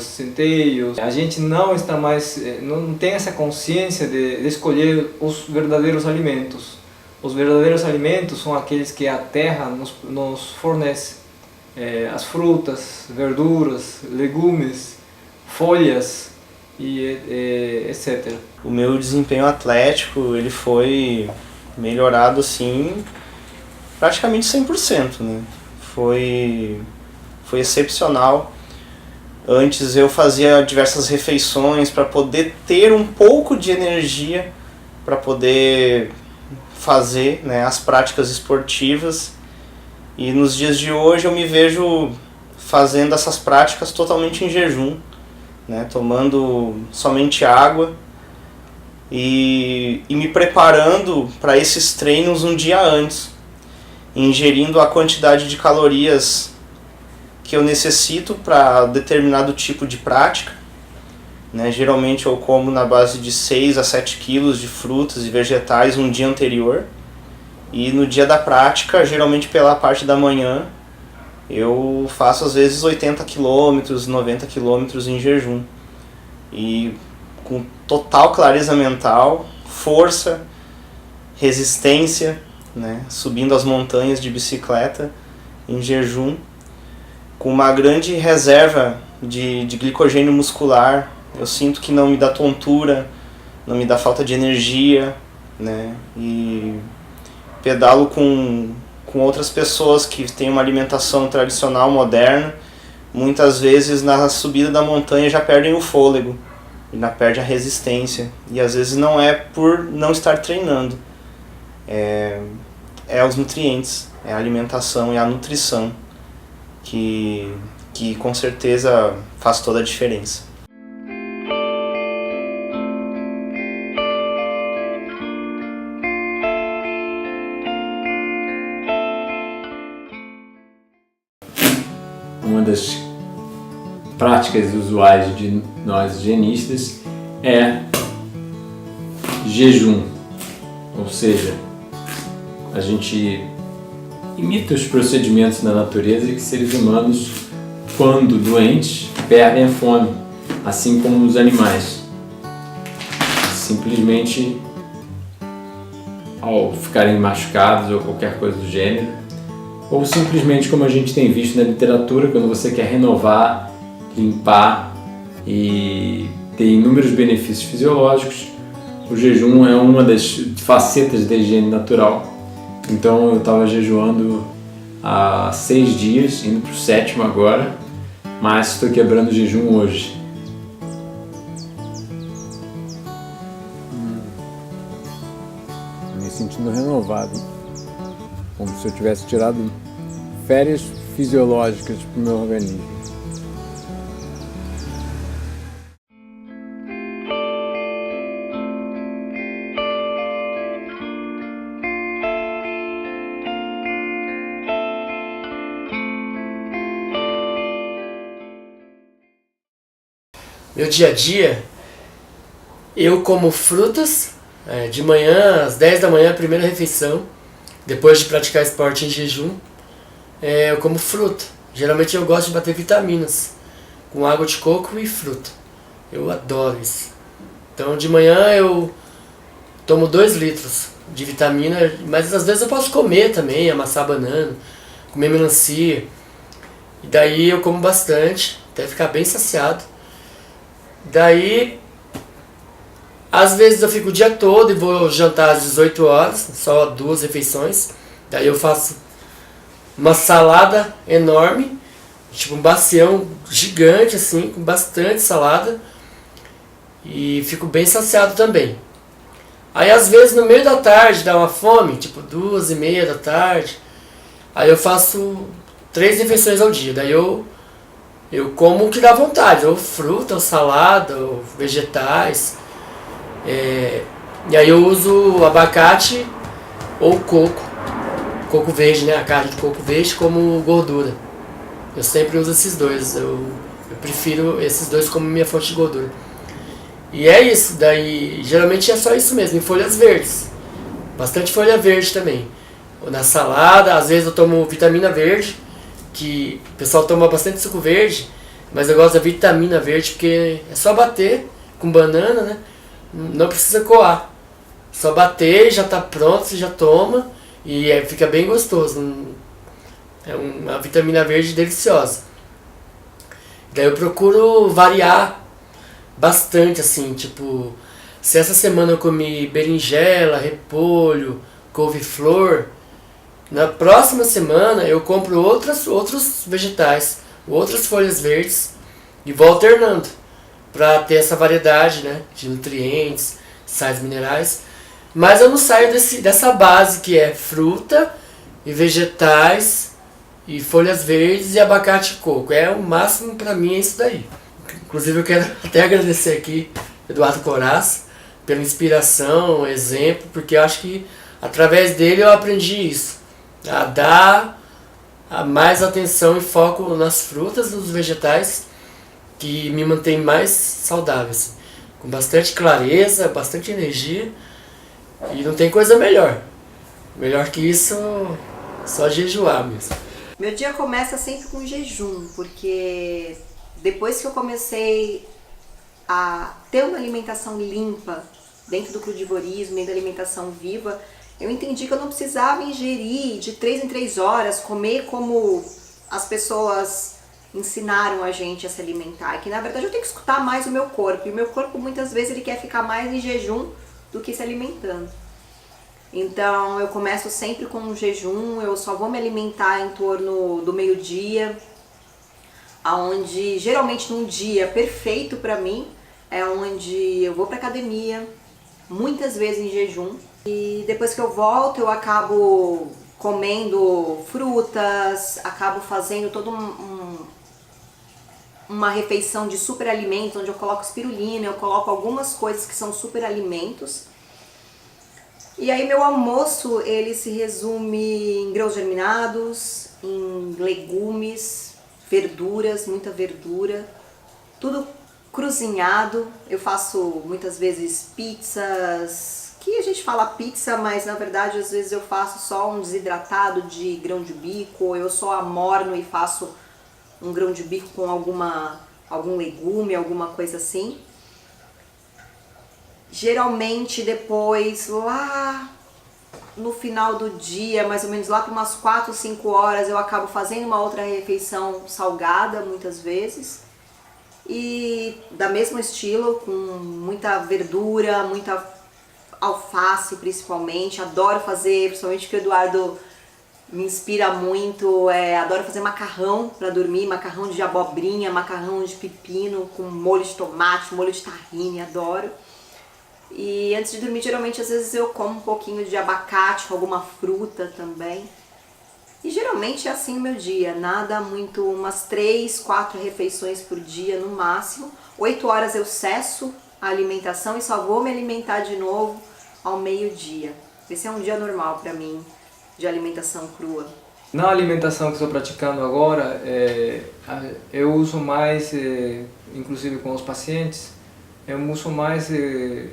centeios. A gente não está mais, não tem essa consciência de escolher os verdadeiros alimentos. Os verdadeiros alimentos são aqueles que a terra nos fornece. As frutas, verduras, legumes, folhas e etc. O meu desempenho atlético ele foi melhorado assim praticamente 100%, né? Foi excepcional. Antes eu fazia diversas refeições para poder ter um pouco de energia para poder fazer, né, as práticas esportivas. E nos dias de hoje eu me vejo fazendo essas práticas totalmente em jejum, né, tomando somente água e me preparando para esses treinos um dia antes, ingerindo a quantidade de calorias que eu necessito para determinado tipo de prática, né? Geralmente eu como na base de 6 a 7 quilos de frutas e vegetais um dia anterior, e no dia da prática, geralmente pela parte da manhã, eu faço às vezes 80 quilômetros, 90 quilômetros em jejum, e com total clareza mental, força, resistência, né? Subindo as montanhas de bicicleta em jejum, com uma grande reserva de glicogênio muscular. Eu sinto que não me dá tontura, não me dá falta de energia, né? E pedalo com outras pessoas que têm uma alimentação tradicional moderna. Muitas vezes na subida da montanha já perdem o fôlego, já perde a resistência, e às vezes não é por não estar treinando, é os nutrientes, é a alimentação e a nutrição que com certeza faz toda a diferença. Uma das práticas usuais de nós higienistas é jejum, ou seja, a gente imita os procedimentos da natureza que seres humanos, quando doentes, perdem a fome, assim como os animais. Simplesmente ao ficarem machucados ou qualquer coisa do gênero, ou simplesmente como a gente tem visto na literatura, quando você quer renovar, limpar e ter inúmeros benefícios fisiológicos, o jejum é uma das facetas da higiene natural. Então eu estava jejuando há 6 dias, indo para o 7º agora, mas estou quebrando o jejum hoje. Me sentindo renovado, como se eu tivesse tirado férias fisiológicas para o meu organismo. Meu dia a dia, Eu como frutas, de manhã, às 10 da manhã, a primeira refeição, depois de praticar esporte em jejum, eu como fruta. Geralmente eu gosto de bater vitaminas, com água de coco e fruta. Eu adoro isso. Então de manhã eu tomo 2 litros de vitamina, mas às vezes eu posso comer também, amassar banana, comer melancia. E daí eu como bastante, até ficar bem saciado. Daí, às vezes eu fico o dia todo e vou jantar às 18 horas, só 2 refeições. Daí eu faço uma salada enorme, tipo um bacião gigante assim, com bastante salada. E fico bem saciado também. Aí às vezes no meio da tarde dá uma fome, tipo 2h30 da tarde. Aí eu faço 3 refeições ao dia. Daí eu como o que dá vontade, ou fruta, ou salada, ou vegetais. E aí eu uso abacate ou coco verde, né? A carne de coco verde como gordura. Eu sempre uso esses dois, eu prefiro esses dois como minha fonte de gordura. E é isso, daí geralmente é só isso mesmo, em folhas verdes. Bastante folha verde também. Ou na salada, às vezes eu tomo vitamina verde, que o pessoal toma bastante suco verde, mas eu gosto da vitamina verde porque é só bater com banana, né? Não precisa coar. Só bater, já está pronto, você já toma e fica bem gostoso. É uma vitamina verde deliciosa. Daí eu procuro variar bastante, assim, tipo, se essa semana eu comi berinjela, repolho, couve-flor, na próxima semana eu compro outros vegetais, outras folhas verdes e vou alternando para ter essa variedade, né, de nutrientes, sais minerais. Mas eu não saio dessa base que é fruta e vegetais e folhas verdes e abacate e coco. É o máximo para mim, é isso daí. Inclusive eu quero até agradecer aqui Eduardo Coraz pela inspiração, exemplo, porque eu acho que através dele eu aprendi isso, a dar mais atenção e foco nas frutas, nos vegetais, que me mantém mais saudável, assim, com bastante clareza, bastante energia, e não tem coisa melhor. Melhor que isso, só jejuar mesmo. Meu dia começa sempre com jejum, porque depois que eu comecei a ter uma alimentação limpa dentro do crudivorismo, dentro da alimentação viva, eu entendi que eu não precisava ingerir de 3 em 3 horas, comer como as pessoas ensinaram a gente a se alimentar. Que na verdade eu tenho que escutar mais o meu corpo, e o meu corpo muitas vezes ele quer ficar mais em jejum do que se alimentando. Então eu começo sempre com um jejum, eu só vou me alimentar em torno do meio-dia, aonde geralmente num dia perfeito para mim é onde eu vou para academia, muitas vezes em jejum, e depois que eu volto eu acabo comendo frutas, acabo fazendo toda uma refeição de superalimentos, onde eu coloco espirulina, eu coloco algumas coisas que são superalimentos. E aí meu almoço ele se resume em grãos germinados, em legumes, verduras, muita verdura, tudo cozinhado. Eu faço muitas vezes pizzas, que a gente fala pizza, mas na verdade às vezes eu faço só um desidratado de grão de bico, ou eu só amorno e faço um grão de bico com algum legume, alguma coisa assim. Geralmente depois, lá no final do dia, mais ou menos lá para umas 4, 5 horas, eu acabo fazendo uma outra refeição salgada, muitas vezes. E da mesmo estilo, com muita verdura, muita alface principalmente. Adoro fazer, principalmente que o Eduardo me inspira muito, adoro fazer macarrão para dormir, macarrão de abobrinha, macarrão de pepino com molho de tomate, molho de tahine, adoro. E antes de dormir, geralmente, às vezes eu como um pouquinho de abacate com alguma fruta também. E geralmente é assim o meu dia, nada muito, umas 3, 4 refeições por dia no máximo. 8 horas eu cesso a alimentação e só vou me alimentar de novo ao meio-dia. Esse é um dia normal para mim, de alimentação crua. Na alimentação que estou praticando agora, eu uso mais, inclusive com os pacientes, eu uso mais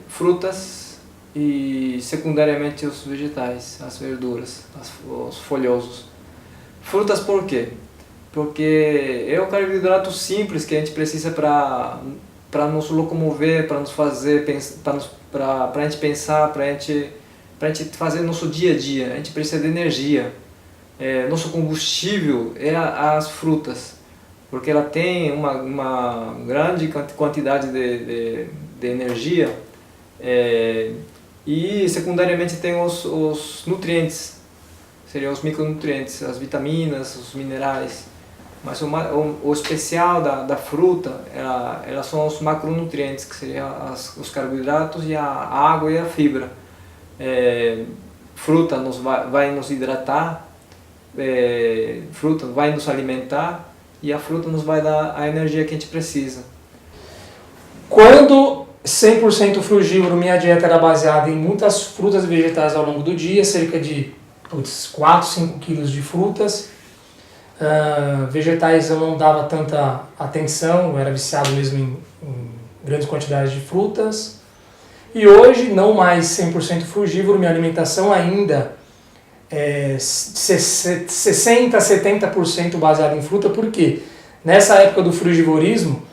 frutas e secundariamente os vegetais, as verduras, os folhosos. Frutas por quê? Porque é o carboidrato simples que a gente precisa para nos locomover, para nos fazer, para a gente pensar, para a gente fazer nosso dia a dia. A gente precisa de energia. Nosso combustível é as frutas, porque ela tem uma grande quantidade de energia, e secundariamente tem os nutrientes, seriam os micronutrientes, as vitaminas, os minerais. Mas o especial da fruta, elas são os macronutrientes, que seriam os carboidratos e a água e a fibra. Fruta vai nos hidratar, fruta vai nos alimentar, e a fruta nos vai dar a energia que a gente precisa. Quando 100% frugívoro, minha dieta era baseada em muitas frutas e vegetais ao longo do dia, cerca de 4, 5 quilos de frutas. Vegetais eu não dava tanta atenção, eu era viciado mesmo em grandes quantidades de frutas. E hoje, não mais 100% frugívoro, minha alimentação ainda é 60%, 70% baseada em fruta, porque nessa época do frugivorismo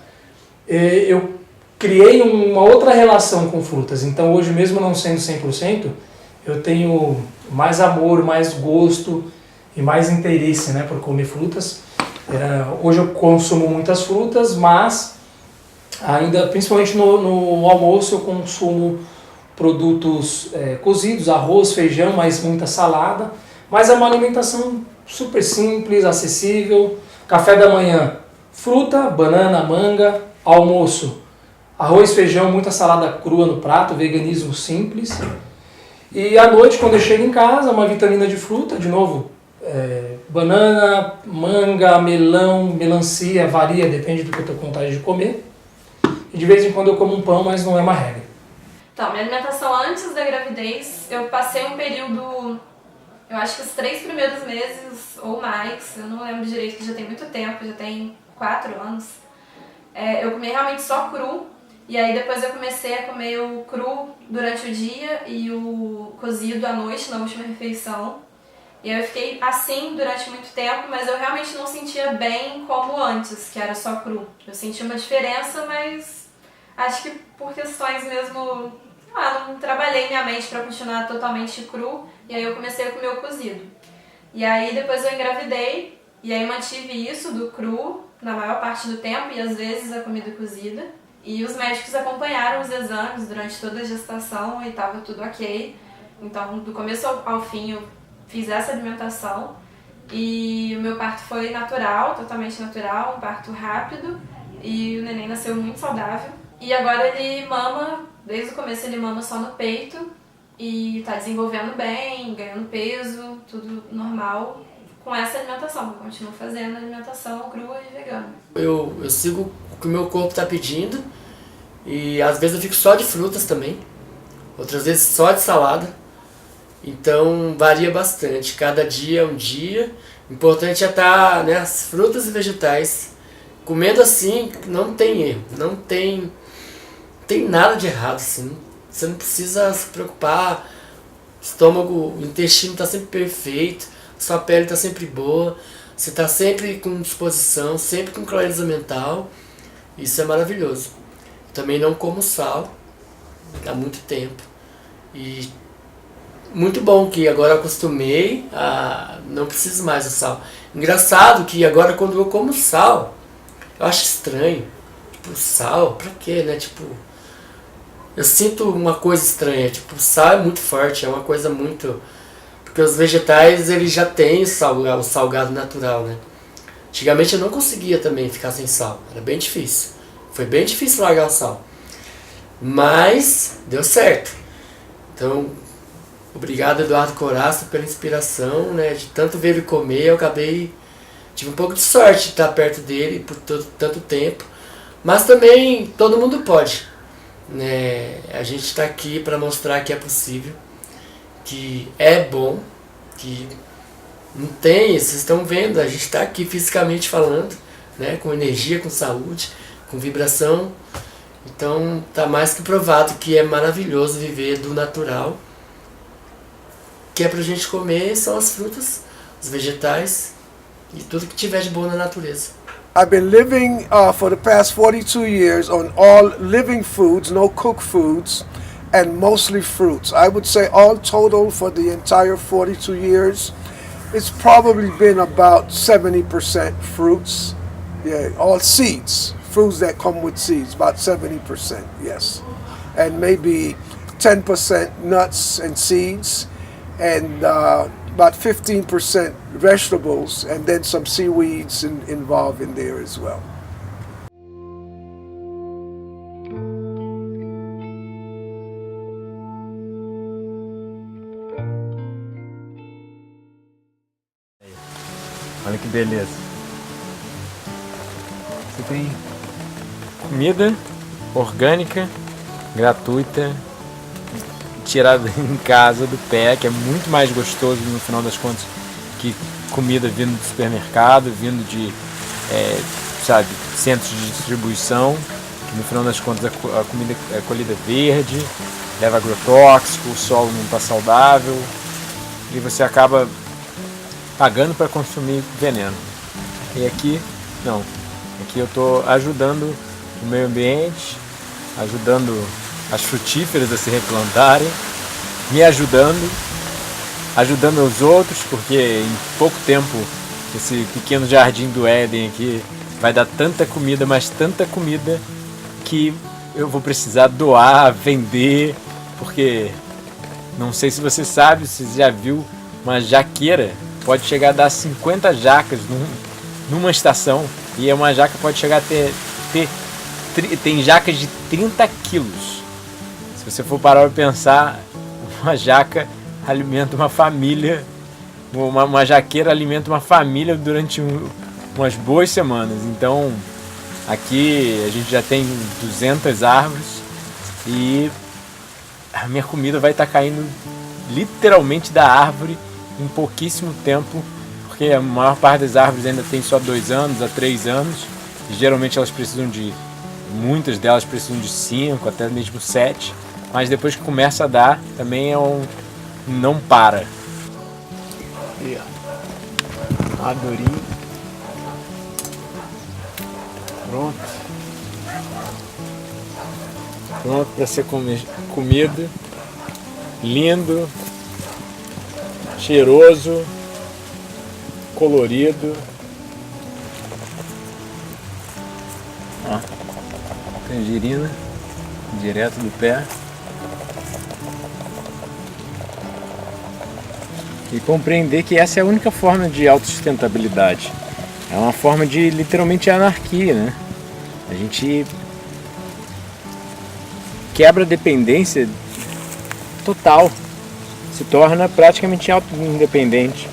eu criei uma outra relação com frutas. Então hoje, mesmo não sendo 100%, eu tenho mais amor, mais gosto e mais interesse, né, por comer frutas. Hoje eu consumo muitas frutas, mas ainda, principalmente no almoço, eu consumo produtos cozidos, arroz, feijão, mas muita salada. Mas é uma alimentação super simples, acessível. Café da manhã, fruta, banana, manga. Almoço, arroz, feijão, muita salada crua no prato, veganismo simples. E à noite, quando eu chego em casa, uma vitamina de fruta, de novo, banana, manga, melão, melancia, varia, depende do que eu estou com vontade de comer. E de vez em quando eu como um pão, mas não é uma regra. Então, minha alimentação antes da gravidez, eu passei um período, eu acho que os 3 primeiros meses ou mais, eu não lembro direito, que já tem muito tempo, já tem 4 anos, eu comia realmente só cru. E aí depois eu comecei a comer o cru durante o dia e o cozido à noite, na última refeição. E aí eu fiquei assim durante muito tempo, mas eu realmente não sentia bem como antes, que era só cru. Eu sentia uma diferença, mas acho que por questões mesmo, não trabalhei minha mente para continuar totalmente cru, e aí eu comecei a comer o cozido. E aí depois eu engravidei, e aí mantive isso do cru na maior parte do tempo, e às vezes a comida cozida. E os médicos acompanharam os exames durante toda a gestação e estava tudo ok. Então, do começo ao fim, eu fiz essa alimentação. E o meu parto foi natural, totalmente natural, um parto rápido. E o neném nasceu muito saudável. E agora ele mama, desde o começo ele mama só no peito. E está desenvolvendo bem, ganhando peso, tudo normal. Com essa alimentação, eu continuo fazendo alimentação crua e vegana. Eu sigo o que o meu corpo está pedindo, e às vezes eu fico só de frutas também, outras vezes só de salada, então varia bastante, cada dia é um dia. O importante é estar, né, as frutas e vegetais, comendo assim, não tem erro, não tem nada de errado, assim. Você não precisa se preocupar, estômago, o intestino está sempre perfeito, sua pele está sempre boa, você está sempre com disposição, sempre com clareza mental. Isso é maravilhoso. Também não como sal há muito tempo. E muito bom que agora acostumei a não preciso mais do sal. Engraçado que agora quando eu como sal, eu acho estranho. Tipo, sal, pra quê, né? Tipo, eu sinto uma coisa estranha. Tipo, sal é muito forte, é uma coisa muito... Porque os vegetais, eles já têm o salgado natural, né? Antigamente eu não conseguia também ficar sem sal, era bem difícil. Foi bem difícil largar o sal. Mas deu certo. Então, obrigado Eduardo Coraça pela inspiração, né? De tanto ver ele comer, eu tive um pouco de sorte de estar perto dele por tanto tempo. Mas também todo mundo pode, né? A gente está aqui para mostrar que é possível, que é bom, que não tem, vocês estão vendo, a gente está aqui fisicamente falando, né, com energia, com saúde, com vibração, Então tá mais que provado que é maravilhoso viver do natural. Que é pra gente comer são as frutas, os vegetais e tudo que tiver de bom na natureza. I've been living for the past 42 years on all living foods, no cooked foods, and mostly fruits. I would say all total for the entire 42 years, it's probably been about 70% fruits. Yeah, all seeds, fruits that come with seeds, about 70%, yes. And maybe 10% nuts and seeds, and about 15% vegetables, and then some seaweeds involved in there as well. Olha que beleza. Você tem comida orgânica, gratuita, tirada em casa do pé, que é muito mais gostoso no final das contas que comida vindo do supermercado, vindo de centros de distribuição, que no final das contas a comida é colhida verde, leva agrotóxico, o solo não está saudável e você acaba pagando para consumir veneno. E aqui não, aqui eu estou ajudando o meio ambiente, ajudando as frutíferas a se replantarem, me ajudando os outros, porque em pouco tempo esse pequeno jardim do Éden aqui vai dar tanta comida, mas tanta comida que eu vou precisar doar, vender, porque não sei se você sabe, se já viu, uma jaqueira pode chegar a dar 50 jacas numa estação, e uma jaca pode chegar a tem jacas de 30 quilos. Se você for parar para pensar, uma jaca alimenta uma família, uma jaqueira alimenta uma família durante umas boas semanas. Então, aqui a gente já tem 200 árvores e a minha comida vai estar caindo literalmente da árvore em pouquíssimo tempo, porque a maior parte das árvores ainda tem só 2 anos a 3 anos, e geralmente muitas delas precisam de 5, até mesmo 7, mas depois que começa a dar, também não para. E ó, madurinho. Pronto para ser comido. Lindo, cheiroso, colorido. Ó, tangerina direto do pé. E compreender que essa é a única forma de autossustentabilidade. É uma forma de literalmente anarquia, né? A gente quebra a dependência total, se torna praticamente auto-independente,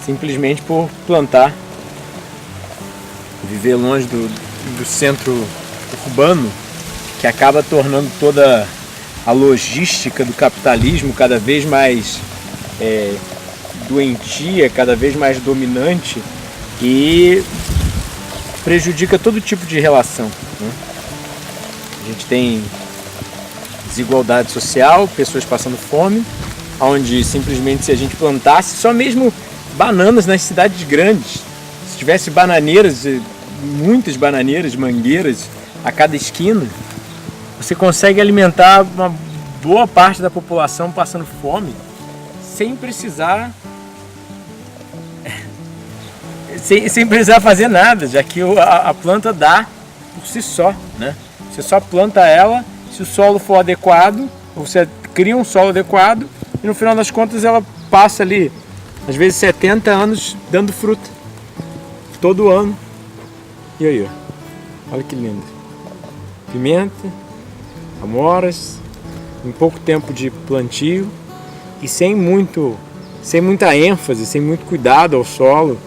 simplesmente por plantar, viver longe do centro urbano, que acaba tornando toda a logística do capitalismo cada vez mais doentia, cada vez mais dominante e prejudica todo tipo de relação, né? A gente tem desigualdade social, pessoas passando fome, onde simplesmente se a gente plantasse só mesmo bananas nas cidades grandes, se tivesse bananeiras, muitas bananeiras, mangueiras a cada esquina, você consegue alimentar uma boa parte da população passando fome sem precisar fazer nada, já que a planta dá por si só, né? Você só planta ela se o solo for adequado, você cria um solo adequado e no final das contas ela passa ali, às vezes 70 anos dando fruta, todo ano. E aí, ó, olha que lindo. Pimenta, amoras, em pouco tempo de plantio e sem muita ênfase, sem muito cuidado ao solo,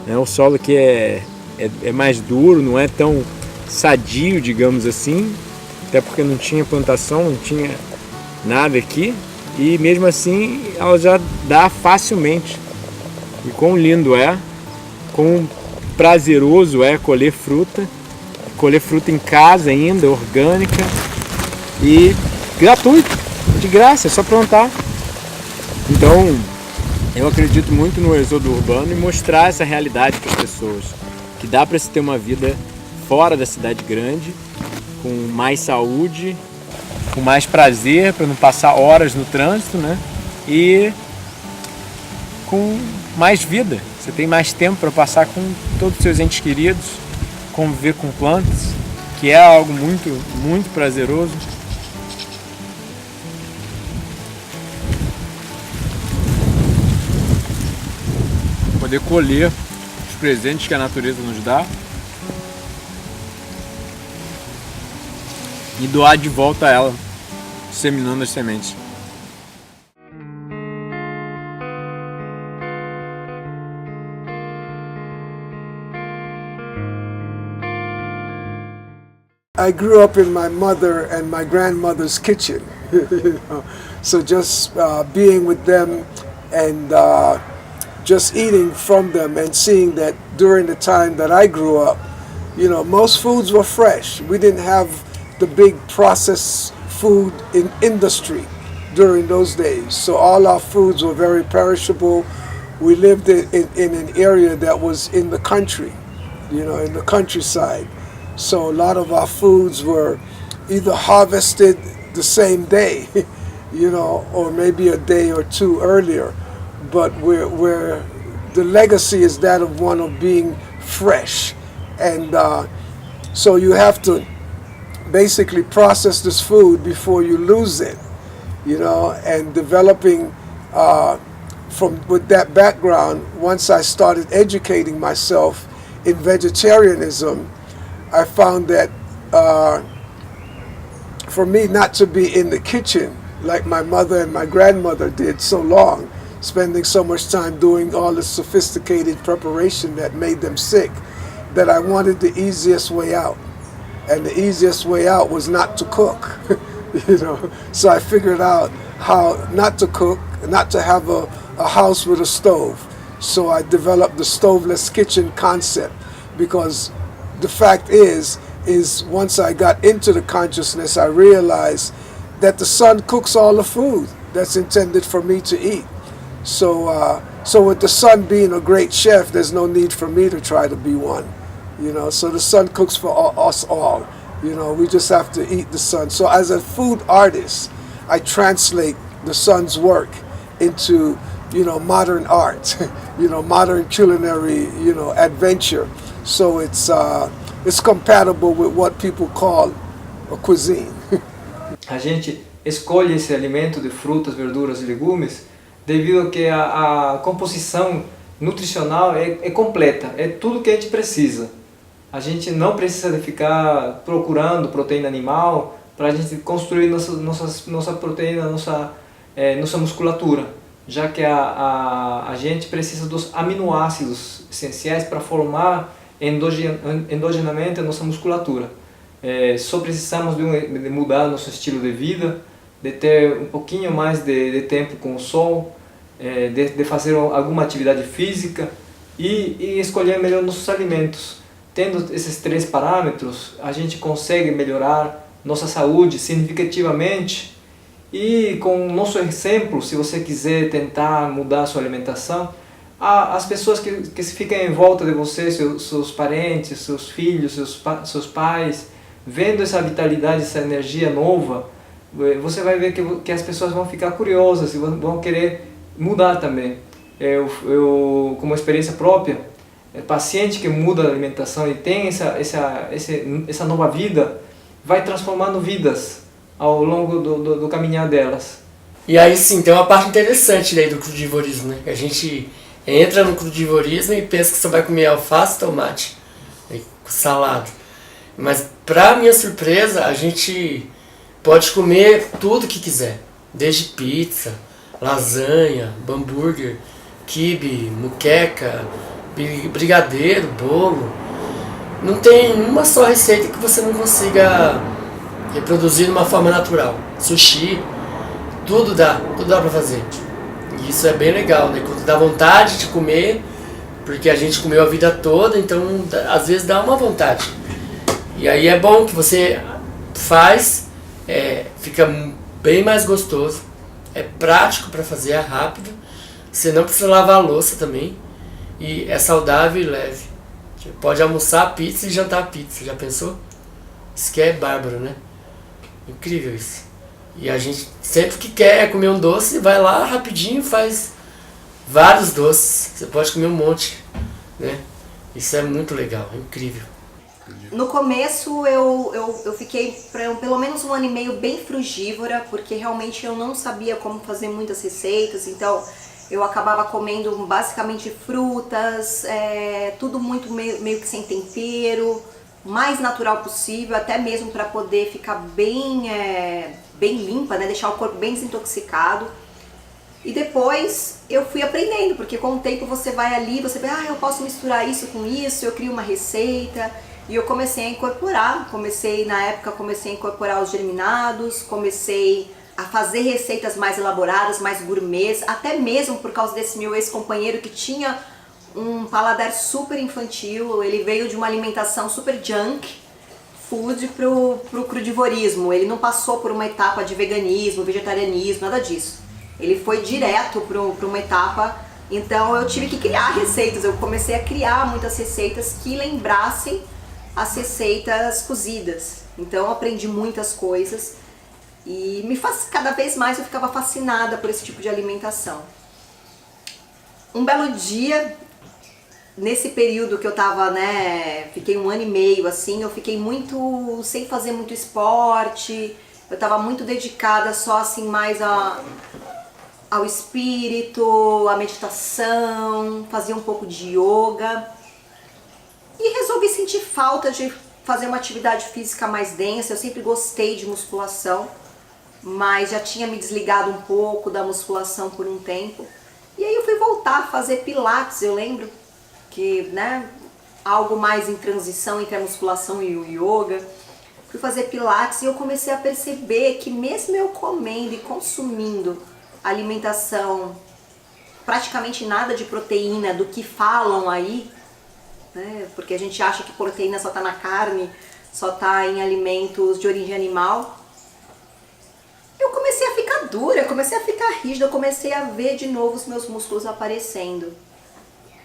né? O solo que é mais duro, não é tão sadio, digamos assim, até porque não tinha plantação, não tinha nada aqui, e mesmo assim ela já dá facilmente. E quão lindo é, quão prazeroso é colher fruta, colher fruta em casa ainda, orgânica e gratuito, de graça, é só plantar. Então, eu acredito muito no êxodo urbano e mostrar essa realidade para as pessoas, que dá para se ter uma vida fora da cidade grande, com mais saúde, com mais prazer, para não passar horas no trânsito, né? E com mais vida. Você tem mais tempo para passar com todos os seus entes queridos, conviver com plantas, que é algo muito, muito prazeroso. Poder colher os presentes que a natureza nos dá e doar de volta a ela, disseminando as sementes. I grew up in my mother and my grandmother's kitchen, you know? So just being with them and just eating from them and seeing that during the time that I grew up, you know, most foods were fresh. We didn't have the big processed food in industry during those days. So all our foods were very perishable. We lived in an area that was in the country, you know, in the countryside. So a lot of our foods were either harvested the same day, you know, or maybe a day or two earlier. But where the legacy is that of one of being fresh. And so you have to basically process this food before you lose it, you know, and developing with that background, once I started educating myself in vegetarianism, I found that for me not to be in the kitchen like my mother and my grandmother did so long, spending so much time doing all the sophisticated preparation that made them sick, that I wanted the easiest way out. And the easiest way out was not to cook, you know. So I figured out how not to cook, not to have a house with a stove. So I developed the stoveless kitchen concept, because the fact is once I got into the consciousness, I realized that the sun cooks all the food that's intended for me to eat. So with the sun being a great chef, there's no need for me to try to be one, you know. So the sun cooks for us all, you know. We just have to eat the sun. So as a food artist, I translate the sun's work into, you know, modern art, you know, modern culinary, you know, adventure. So it's compatible with what people call a cuisine. A gente escolhe esse alimento de frutas, verduras e legumes devido a que a composição nutricional é completa, é tudo que a gente precisa. A gente não precisa de ficar procurando proteína animal para a gente construir nossa proteína, nossa musculatura, já que a gente precisa dos aminoácidos essenciais para formar endogenamente a nossa musculatura. Só precisamos de mudar nosso estilo de vida, de ter um pouquinho mais de tempo com o sol, de fazer alguma atividade física e escolher melhor nossos alimentos. Tendo esses 3 parâmetros, a gente consegue melhorar nossa saúde significativamente. E com o nosso exemplo, se você quiser tentar mudar a sua alimentação, as pessoas que ficam em volta de você, seus parentes, seus filhos, seus pais, vendo essa vitalidade, essa energia nova, você vai ver que as pessoas vão ficar curiosas e vão querer mudar também. Eu como experiência própria, paciente que muda a alimentação e tem essa nova vida, vai transformando vidas ao longo do caminhar delas. E aí sim, tem uma parte interessante daí do crudivorismo, né? A gente entra no crudivorismo e pensa que você vai comer alface, tomate, salada. Mas para minha surpresa, a gente pode comer tudo que quiser, desde pizza, lasanha, hambúrguer, quibe, muqueca, brigadeiro, bolo. Não tem uma só receita que você não consiga reproduzir de uma forma natural. Sushi, tudo dá pra fazer. E isso é bem legal, né? Quando dá vontade de comer, porque a gente comeu a vida toda, então às vezes dá uma vontade. E aí é bom que você faz, fica bem mais gostoso, é prático para fazer, é rápido, você não precisa lavar a louça também, e é saudável e leve. Você pode almoçar pizza e jantar pizza, já pensou? Isso que é bárbaro, né? Incrível isso. E a gente sempre que quer comer um doce, vai lá rapidinho, faz vários doces, você pode comer um monte, né? Isso é muito legal, é incrível. No começo eu fiquei pelo menos 1 ano e meio bem frugívora, porque realmente eu não sabia como fazer muitas receitas, então eu acabava comendo basicamente frutas, tudo muito meio que sem tempero, mais natural possível, até mesmo para poder ficar bem limpa, né? Deixar o corpo bem desintoxicado. E depois eu fui aprendendo, porque com o tempo você vai ali, você vê, eu posso misturar isso com isso, eu crio uma receita. E eu comecei a incorporar, na época comecei a incorporar os germinados, comecei a fazer receitas mais elaboradas, mais gourmets, até mesmo por causa desse meu ex-companheiro que tinha um paladar super infantil, ele veio de uma alimentação super junk food pro crudivorismo, ele não passou por uma etapa de veganismo, vegetarianismo, nada disso. Ele foi direto para uma etapa, então eu tive que criar receitas, eu comecei a criar muitas receitas que lembrassem as receitas cozidas. Então eu aprendi muitas coisas e cada vez mais eu ficava fascinada por esse tipo de alimentação. Um belo dia, nesse período que eu tava, fiquei 1 ano e meio assim, eu fiquei muito sem fazer muito esporte, eu tava muito dedicada só assim mais ao espírito, à meditação, fazia um pouco de yoga. E resolvi sentir falta de fazer uma atividade física mais densa. Eu sempre gostei de musculação, mas já tinha me desligado um pouco da musculação por um tempo. E aí eu fui voltar a fazer pilates, eu lembro que, algo mais em transição entre a musculação e o yoga. Fui fazer pilates e eu comecei a perceber que mesmo eu comendo e consumindo alimentação, praticamente nada de proteína do que falam aí, porque a gente acha que proteína só está na carne, só está em alimentos de origem animal. Eu comecei a ficar dura, eu comecei a ficar rígida, eu comecei a ver de novo os meus músculos aparecendo.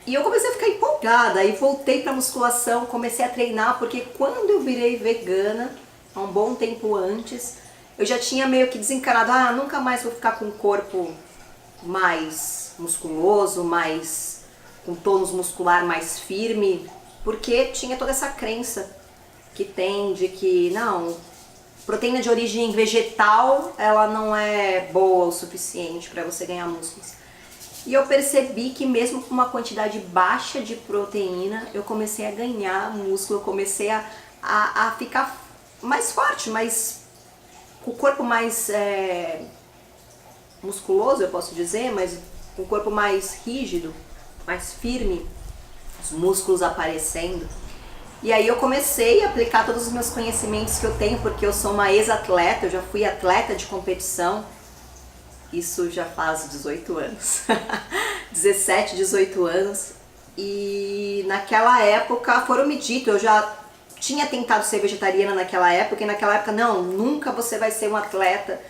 E eu comecei a ficar empolgada, aí voltei para musculação, comecei a treinar, porque quando eu virei vegana, há um bom tempo antes, eu já tinha meio que desencanado, nunca mais vou ficar com um corpo mais musculoso, com tônus muscular mais firme, porque tinha toda essa crença que tem de que, não, proteína de origem vegetal, ela não é boa o suficiente para você ganhar músculos. E eu percebi que mesmo com uma quantidade baixa de proteína, eu comecei a ganhar músculo, eu comecei a ficar mais forte, com o corpo mais musculoso, eu posso dizer, mas com o corpo mais rígido, mais firme, os músculos aparecendo. E aí eu comecei a aplicar todos os meus conhecimentos que eu tenho, porque eu sou uma ex-atleta, eu já fui atleta de competição, isso já faz 18 anos, 17, 18 anos, e naquela época foram me dito, eu já tinha tentado ser vegetariana naquela época, e naquela época, não, nunca você vai ser um atleta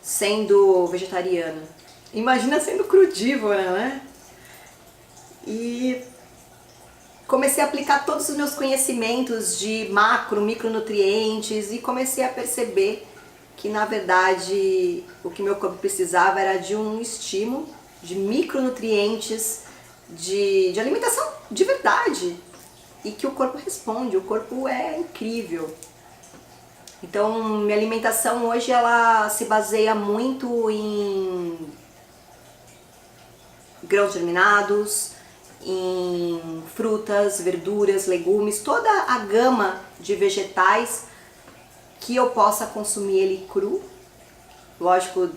sendo vegetariana. Imagina sendo crudívora, né? E comecei a aplicar todos os meus conhecimentos de micronutrientes e comecei a perceber que, na verdade, o que meu corpo precisava era de um estímulo, de micronutrientes, de alimentação de verdade. E que o corpo responde, o corpo é incrível. Então, minha alimentação hoje, ela se baseia muito em grãos germinados, em frutas, verduras, legumes, toda a gama de vegetais que eu possa consumir ele cru. Lógico,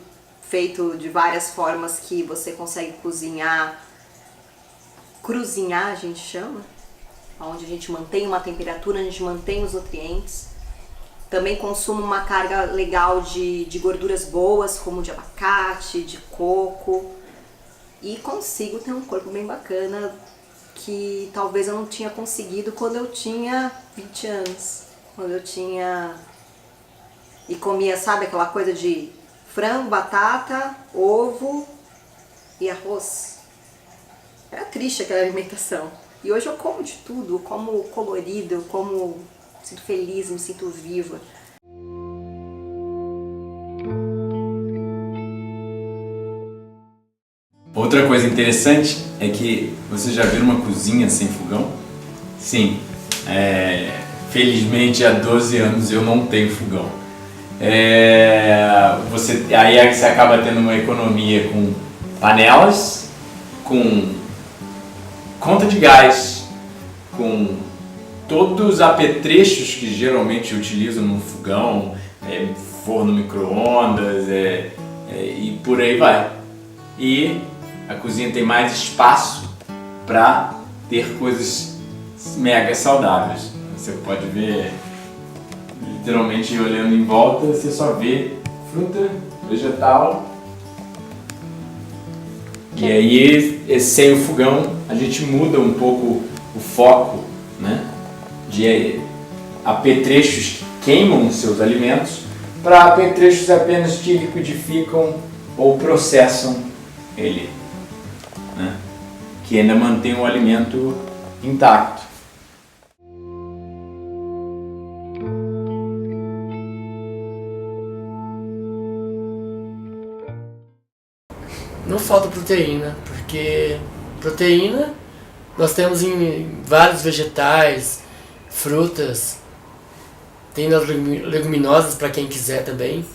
feito de várias formas que você consegue cozinhar, cruzinhar a gente chama, onde a gente mantém uma temperatura, a gente mantém os nutrientes. Também consumo uma carga legal de gorduras boas, como de abacate, de coco. E consigo ter um corpo bem bacana, que talvez eu não tinha conseguido quando eu tinha 20 anos. quando eu tinha... E comia, sabe, aquela coisa de frango, batata, ovo e arroz. Era triste aquela alimentação. E hoje eu como de tudo, eu como colorido, eu como... me sinto feliz, me sinto viva. Outra coisa interessante é que você já viu uma cozinha sem fogão? Sim, felizmente há 12 anos eu não tenho fogão. Aí você acaba tendo uma economia com panelas, com conta de gás, com todos os apetrechos que geralmente utilizam no fogão, forno micro-ondas e por aí vai. E a cozinha tem mais espaço para ter coisas mega saudáveis. Você pode ver, literalmente olhando em volta, você só vê fruta, vegetal. E aí, sem o fogão, a gente muda um pouco o foco, né, de apetrechos que queimam os seus alimentos para apetrechos apenas que liquidificam ou processam ele, né, que ainda mantém o alimento intacto. Não falta proteína, porque proteína nós temos em vários vegetais, frutas, tem nas leguminosas para quem quiser também.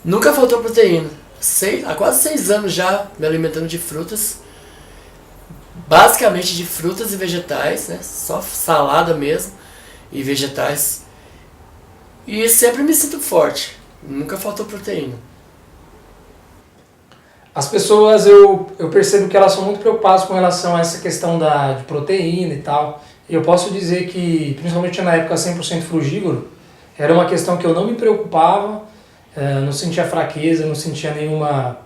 Nunca faltou proteína. Há quase 6 anos já me alimentando de frutas, basicamente de frutas e vegetais, né? Só salada mesmo e vegetais. E sempre me sinto forte, nunca faltou proteína. As pessoas, eu percebo que elas são muito preocupadas com relação a essa questão de proteína e tal. Eu posso dizer que, principalmente na época 100% frugívoro, era uma questão que eu não me preocupava, não sentia fraqueza, não sentia nenhuma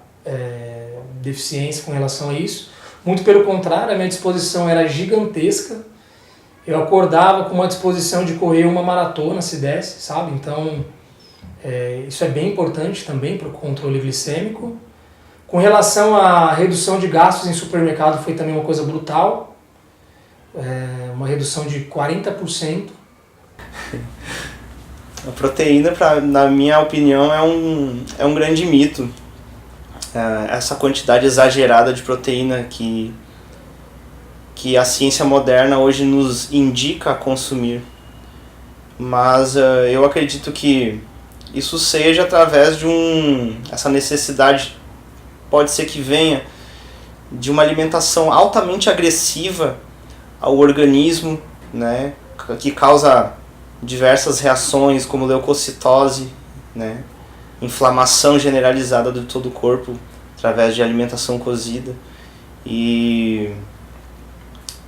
deficiência com relação a isso. Muito pelo contrário, a minha disposição era gigantesca. Eu acordava com uma disposição de correr uma maratona, se desse, sabe? Então, isso é bem importante também para o controle glicêmico. Com relação à redução de gastos em supermercado, foi também uma coisa brutal. Uma redução de 40%. A proteína, na minha opinião, é um grande mito. Essa quantidade exagerada de proteína que a ciência moderna hoje nos indica a consumir. Mas eu acredito que isso seja através de essa necessidade, pode ser que venha de uma alimentação altamente agressiva ao organismo, né, que causa diversas reações como leucocitose, né, inflamação generalizada de todo o corpo através de alimentação cozida. E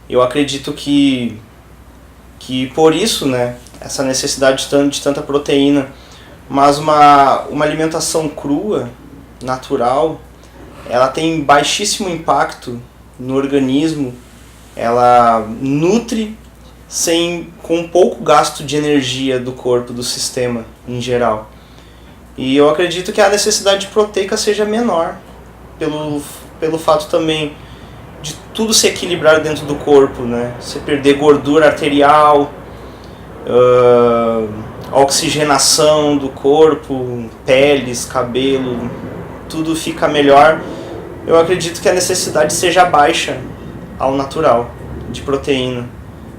eu acredito que por isso, né, essa necessidade de tanta proteína, mas uma alimentação crua, natural, ela tem baixíssimo impacto no organismo, ela nutre com pouco gasto de energia do corpo, do sistema em geral. E eu acredito que a necessidade proteica seja menor, pelo fato também de tudo se equilibrar dentro do corpo, né? Você perder gordura arterial, oxigenação do corpo, peles, cabelo, tudo fica melhor. Eu acredito que a necessidade seja baixa ao natural de proteína,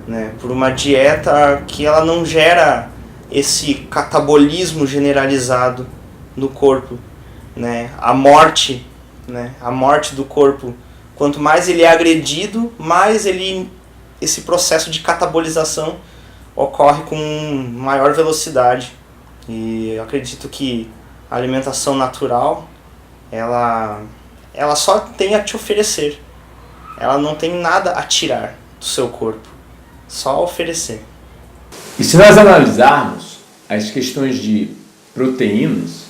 né? Por uma dieta que ela não gera esse catabolismo generalizado no corpo, né? A morte do corpo, quanto mais ele é agredido, mais esse processo de catabolização ocorre com maior velocidade. E eu acredito que a alimentação natural, ela só tem a te oferecer. Ela não tem nada a tirar do seu corpo, só a oferecer. E se nós analisarmos as questões de proteínas,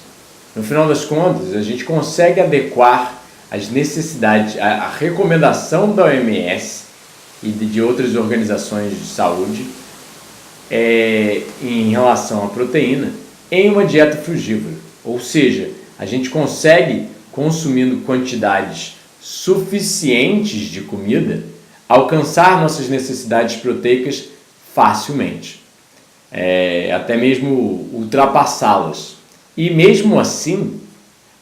no final das contas, a gente consegue adequar as necessidades, a recomendação da OMS e de outras organizações de saúde em relação à proteína em uma dieta frugívora. Ou seja, a gente consegue, consumindo quantidades suficientes de comida, alcançar nossas necessidades proteicas facilmente, até mesmo ultrapassá-las. E mesmo assim,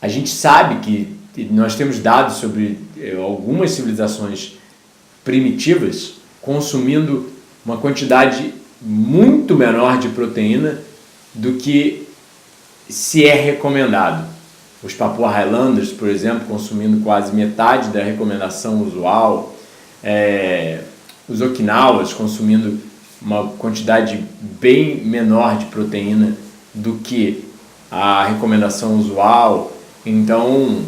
a gente sabe que nós temos dados sobre algumas civilizações primitivas consumindo uma quantidade muito menor de proteína do que se é recomendado. Os Papua Highlanders, por exemplo, consumindo quase metade da recomendação usual, os Okinawas consumindo uma quantidade bem menor de proteína do que a recomendação usual. Então,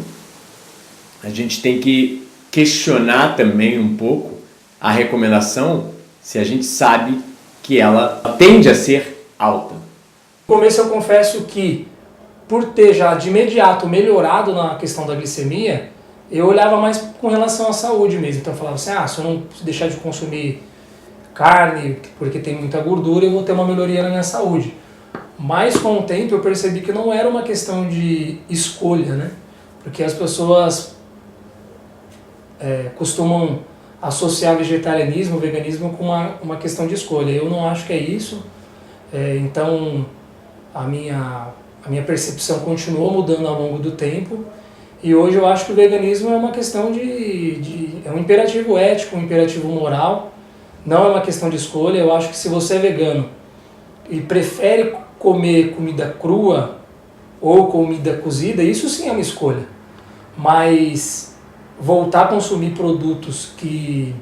a gente tem que questionar também um pouco a recomendação se a gente sabe que ela tende a ser alta. No começo eu confesso que, por ter já de imediato melhorado na questão da glicemia, eu olhava mais com relação à saúde mesmo. Então eu falava assim, se eu não deixar de consumir carne, porque tem muita gordura, eu vou ter uma melhoria na minha saúde. Mas com o tempo eu percebi que não era uma questão de escolha, né? Porque as pessoas costumam associar vegetarianismo, veganismo com uma questão de escolha. Eu não acho que é isso. Então a minha percepção continuou mudando ao longo do tempo. E hoje eu acho que o veganismo é uma questão é um imperativo ético, um imperativo moral. Não é uma questão de escolha. Eu acho que se você é vegano e prefere comer comida crua ou comida cozida, isso sim é uma escolha. Mas voltar a consumir produtos que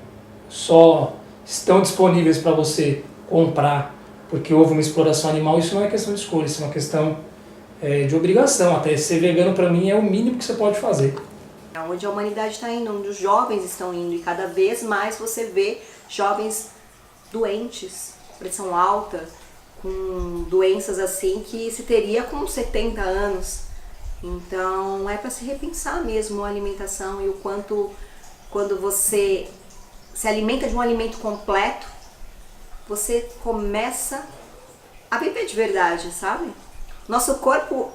só estão disponíveis para você comprar porque houve uma exploração animal, isso não é questão de escolha, isso é uma questão de obrigação. Até ser vegano para mim é o mínimo que você pode fazer. Onde a humanidade está indo, onde os jovens estão indo, e cada vez mais você vê jovens doentes, pressão alta, com doenças assim que se teria com 70 anos. Então é para se repensar mesmo a alimentação e o quanto, quando você se alimenta de um alimento completo, você começa a viver de verdade, sabe? Nosso corpo,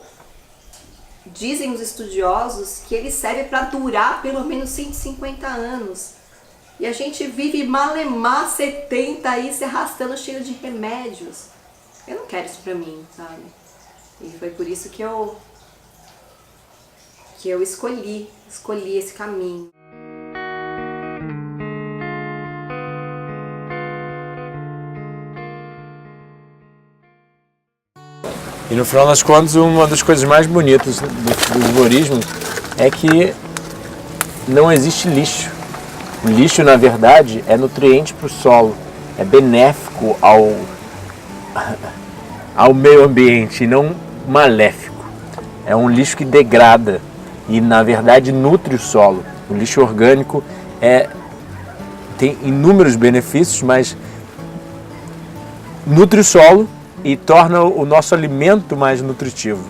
dizem os estudiosos, que ele serve para durar pelo menos 150 anos. E a gente vive malemar 70 aí se arrastando cheio de remédios. Eu não quero isso pra mim, sabe? E foi por isso que eu escolhi esse caminho. E no final das contas, uma das coisas mais bonitas do vigorismo é que não existe lixo. O lixo, na verdade, é nutriente para o solo, é benéfico ao meio ambiente, não maléfico. É um lixo que degrada e, na verdade, nutre o solo. O lixo orgânico tem inúmeros benefícios, mas nutre o solo e torna o nosso alimento mais nutritivo,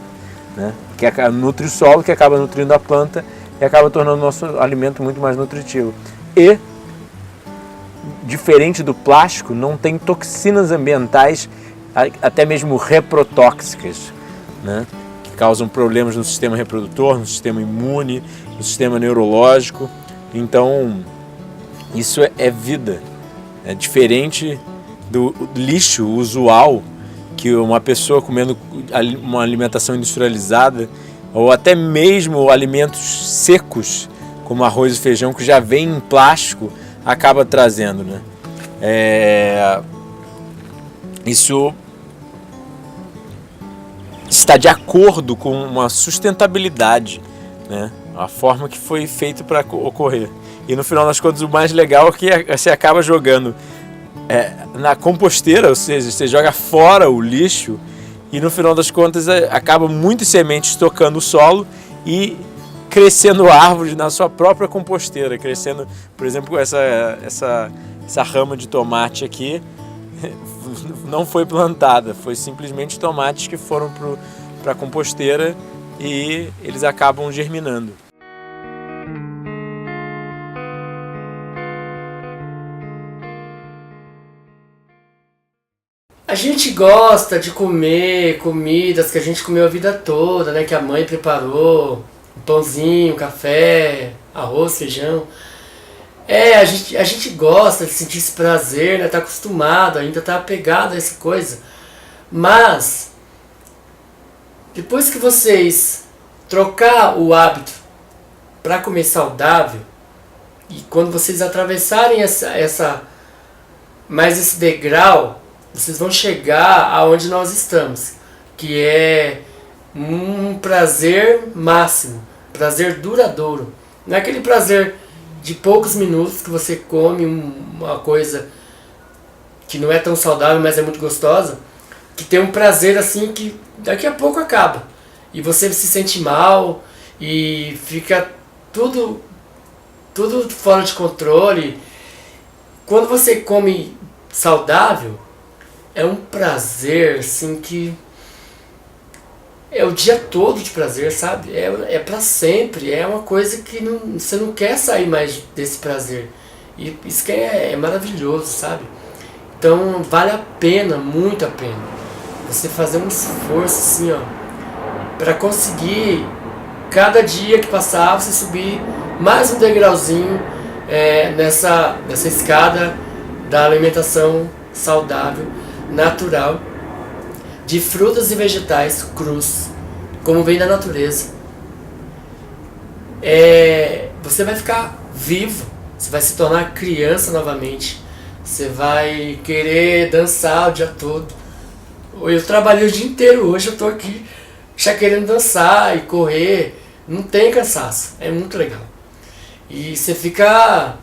né? Que nutre o solo, que acaba nutrindo a planta e acaba tornando o nosso alimento muito mais nutritivo. E, diferente do plástico, não tem toxinas ambientais, até mesmo reprotóxicas, né? Que causam problemas no sistema reprodutor, no sistema imune, no sistema neurológico. Então, isso é vida. É diferente do lixo usual que uma pessoa comendo uma alimentação industrializada ou até mesmo alimentos secos, como arroz e feijão, que já vem em plástico, acaba trazendo, né? Isso está de acordo com uma sustentabilidade, né? A forma que foi feito para ocorrer. E no final das contas, o mais legal é que você acaba jogando na composteira, ou seja, você joga fora o lixo e no final das contas acaba muitas sementes tocando o solo e crescendo árvores na sua própria composteira, crescendo, por exemplo, essa rama de tomate aqui não foi plantada, foi simplesmente tomates que foram para a composteira e eles acabam germinando. A gente gosta de comer comidas que a gente comeu a vida toda, né? Que a mãe preparou, um pãozinho, café, arroz, feijão. A gente gosta de sentir esse prazer, né? Tá acostumado, ainda tá apegado a essa coisa. Mas, depois que vocês trocar o hábito para comer saudável, e quando vocês atravessarem mais esse degrau, vocês vão chegar aonde nós estamos, que é um prazer máximo, prazer duradouro. Não é aquele prazer de poucos minutos que você come uma coisa que não é tão saudável, mas é muito gostosa, que tem um prazer assim que daqui a pouco acaba. E você se sente mal e fica tudo fora de controle. Quando você come saudável, é um prazer assim que é o dia todo de prazer, sabe? É pra sempre, é uma coisa que você não quer sair mais desse prazer. E isso que é maravilhoso, sabe? Então vale a pena, muito a pena, você fazer um esforço assim, ó, pra conseguir cada dia que passar você subir mais um degrauzinho nessa escada da alimentação saudável, natural, de frutas e vegetais crus, como vem da natureza. Você vai ficar vivo, você vai se tornar criança novamente, você vai querer dançar o dia todo. Eu trabalhei o dia inteiro, hoje eu tô aqui já querendo dançar e correr, não tem cansaço, é muito legal. E você fica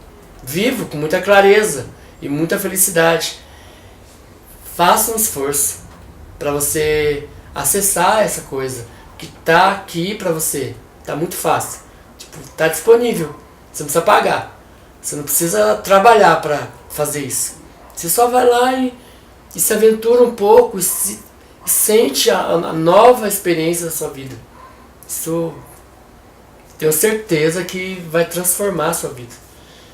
vivo, com muita clareza e muita felicidade. Faça um esforço para você acessar essa coisa que tá aqui para você, tá muito fácil, tipo, tá disponível, você não precisa pagar, você não precisa trabalhar para fazer isso, você só vai lá e se aventura um pouco e sente a nova experiência da sua vida. Isso tenho certeza que vai transformar a sua vida.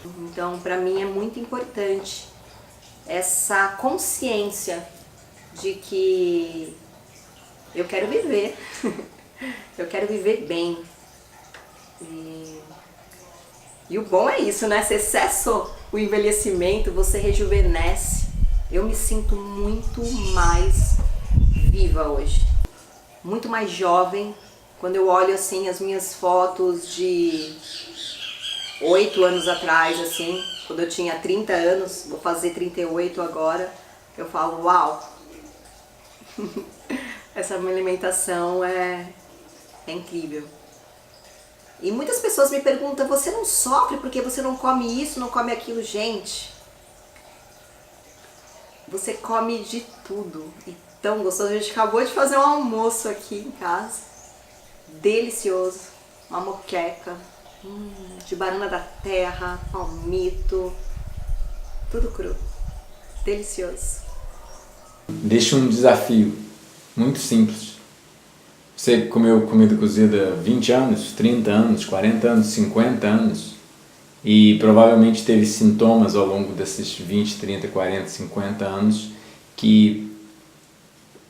Então, para mim é muito importante essa consciência de que eu quero viver, eu quero viver bem. E o bom é isso, né? Você cessa o envelhecimento, você rejuvenesce. Eu me sinto muito mais viva hoje, muito mais jovem. Quando eu olho assim as minhas fotos de 8 anos atrás, assim, quando eu tinha 30 anos, vou fazer 38 agora, eu falo, uau, essa minha alimentação é incrível. E muitas pessoas me perguntam, você não sofre porque você não come isso, não come aquilo? Gente, você come de tudo e tão gostoso. A gente acabou de fazer um almoço aqui em casa, delicioso, uma moqueca de banana da terra, palmito, tudo cru, delicioso. Deixa um desafio muito simples. Você comeu comida cozida 20 anos, 30 anos, 40 anos, 50 anos e provavelmente teve sintomas ao longo desses 20, 30, 40, 50 anos que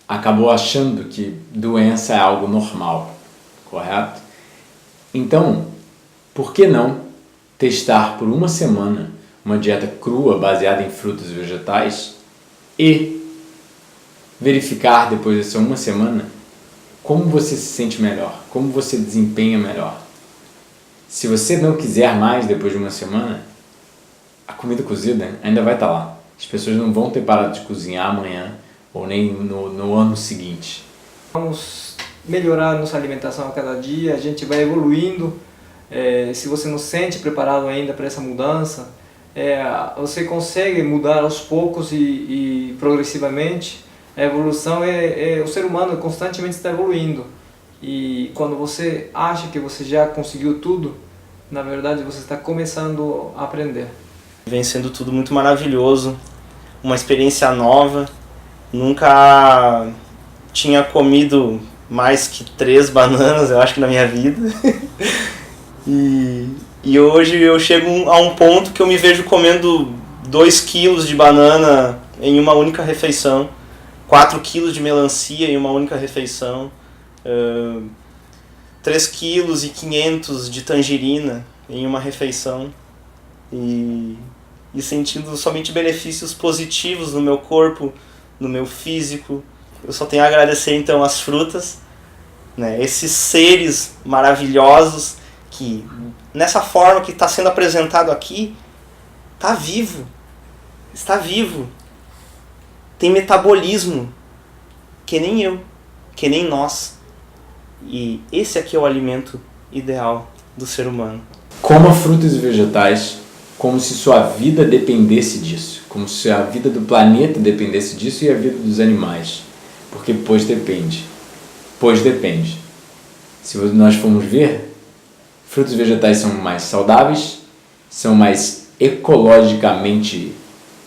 acabou achando que doença é algo normal, correto? Então, por que não testar por uma semana uma dieta crua baseada em frutas e vegetais e verificar depois dessa uma semana como você se sente melhor, como você desempenha melhor? Se você não quiser mais depois de uma semana, a comida cozida ainda vai estar lá. As pessoas não vão ter parado de cozinhar amanhã ou nem no ano seguinte. Vamos melhorar nossa alimentação a cada dia, a gente vai evoluindo. Se você não se sente preparado ainda para essa mudança, você consegue mudar aos poucos e progressivamente. A evolução o ser humano constantemente está evoluindo. E quando você acha que você já conseguiu tudo, na verdade você está começando a aprender. Vem sendo tudo muito maravilhoso, uma experiência nova. Nunca tinha comido mais que 3 bananas, eu acho que na minha vida. E hoje eu chego a um ponto que eu me vejo comendo 2 quilos de banana em uma única refeição. 4 quilos de melancia em uma única refeição, 3,5 kg de tangerina em uma refeição, e sentindo somente benefícios positivos no meu corpo, no meu físico. Eu só tenho a agradecer então às frutas, né? Esses seres maravilhosos que, nessa forma que está sendo apresentado aqui, está vivo, tem metabolismo, que nem eu, que nem nós. E esse aqui é o alimento ideal do ser humano. Coma frutas e vegetais como se sua vida dependesse disso, como se a vida do planeta dependesse disso e a vida dos animais, porque pois depende. Se nós formos ver, frutos e vegetais são mais saudáveis, são mais ecologicamente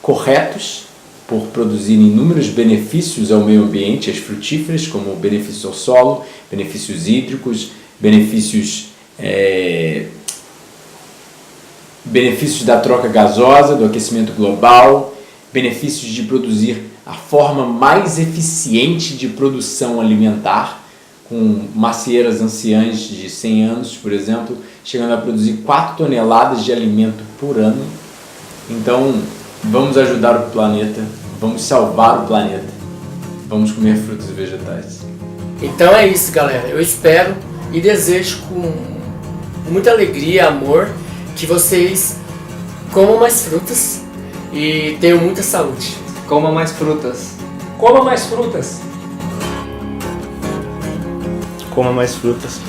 corretos, por produzirem inúmeros benefícios ao meio ambiente, as frutíferas, como benefícios ao solo, benefícios hídricos, benefícios da troca gasosa, do aquecimento global, benefícios de produzir a forma mais eficiente de produção alimentar, com macieiras anciãs de 100 anos, por exemplo, chegando a produzir 4 toneladas de alimento por ano. Então, vamos ajudar o planeta, vamos salvar o planeta, vamos comer frutas e vegetais. Então é isso, galera. Eu espero e desejo com muita alegria e amor que vocês comam mais frutas e tenham muita saúde. Coma mais frutas. Coma mais frutas. Coma mais frutas.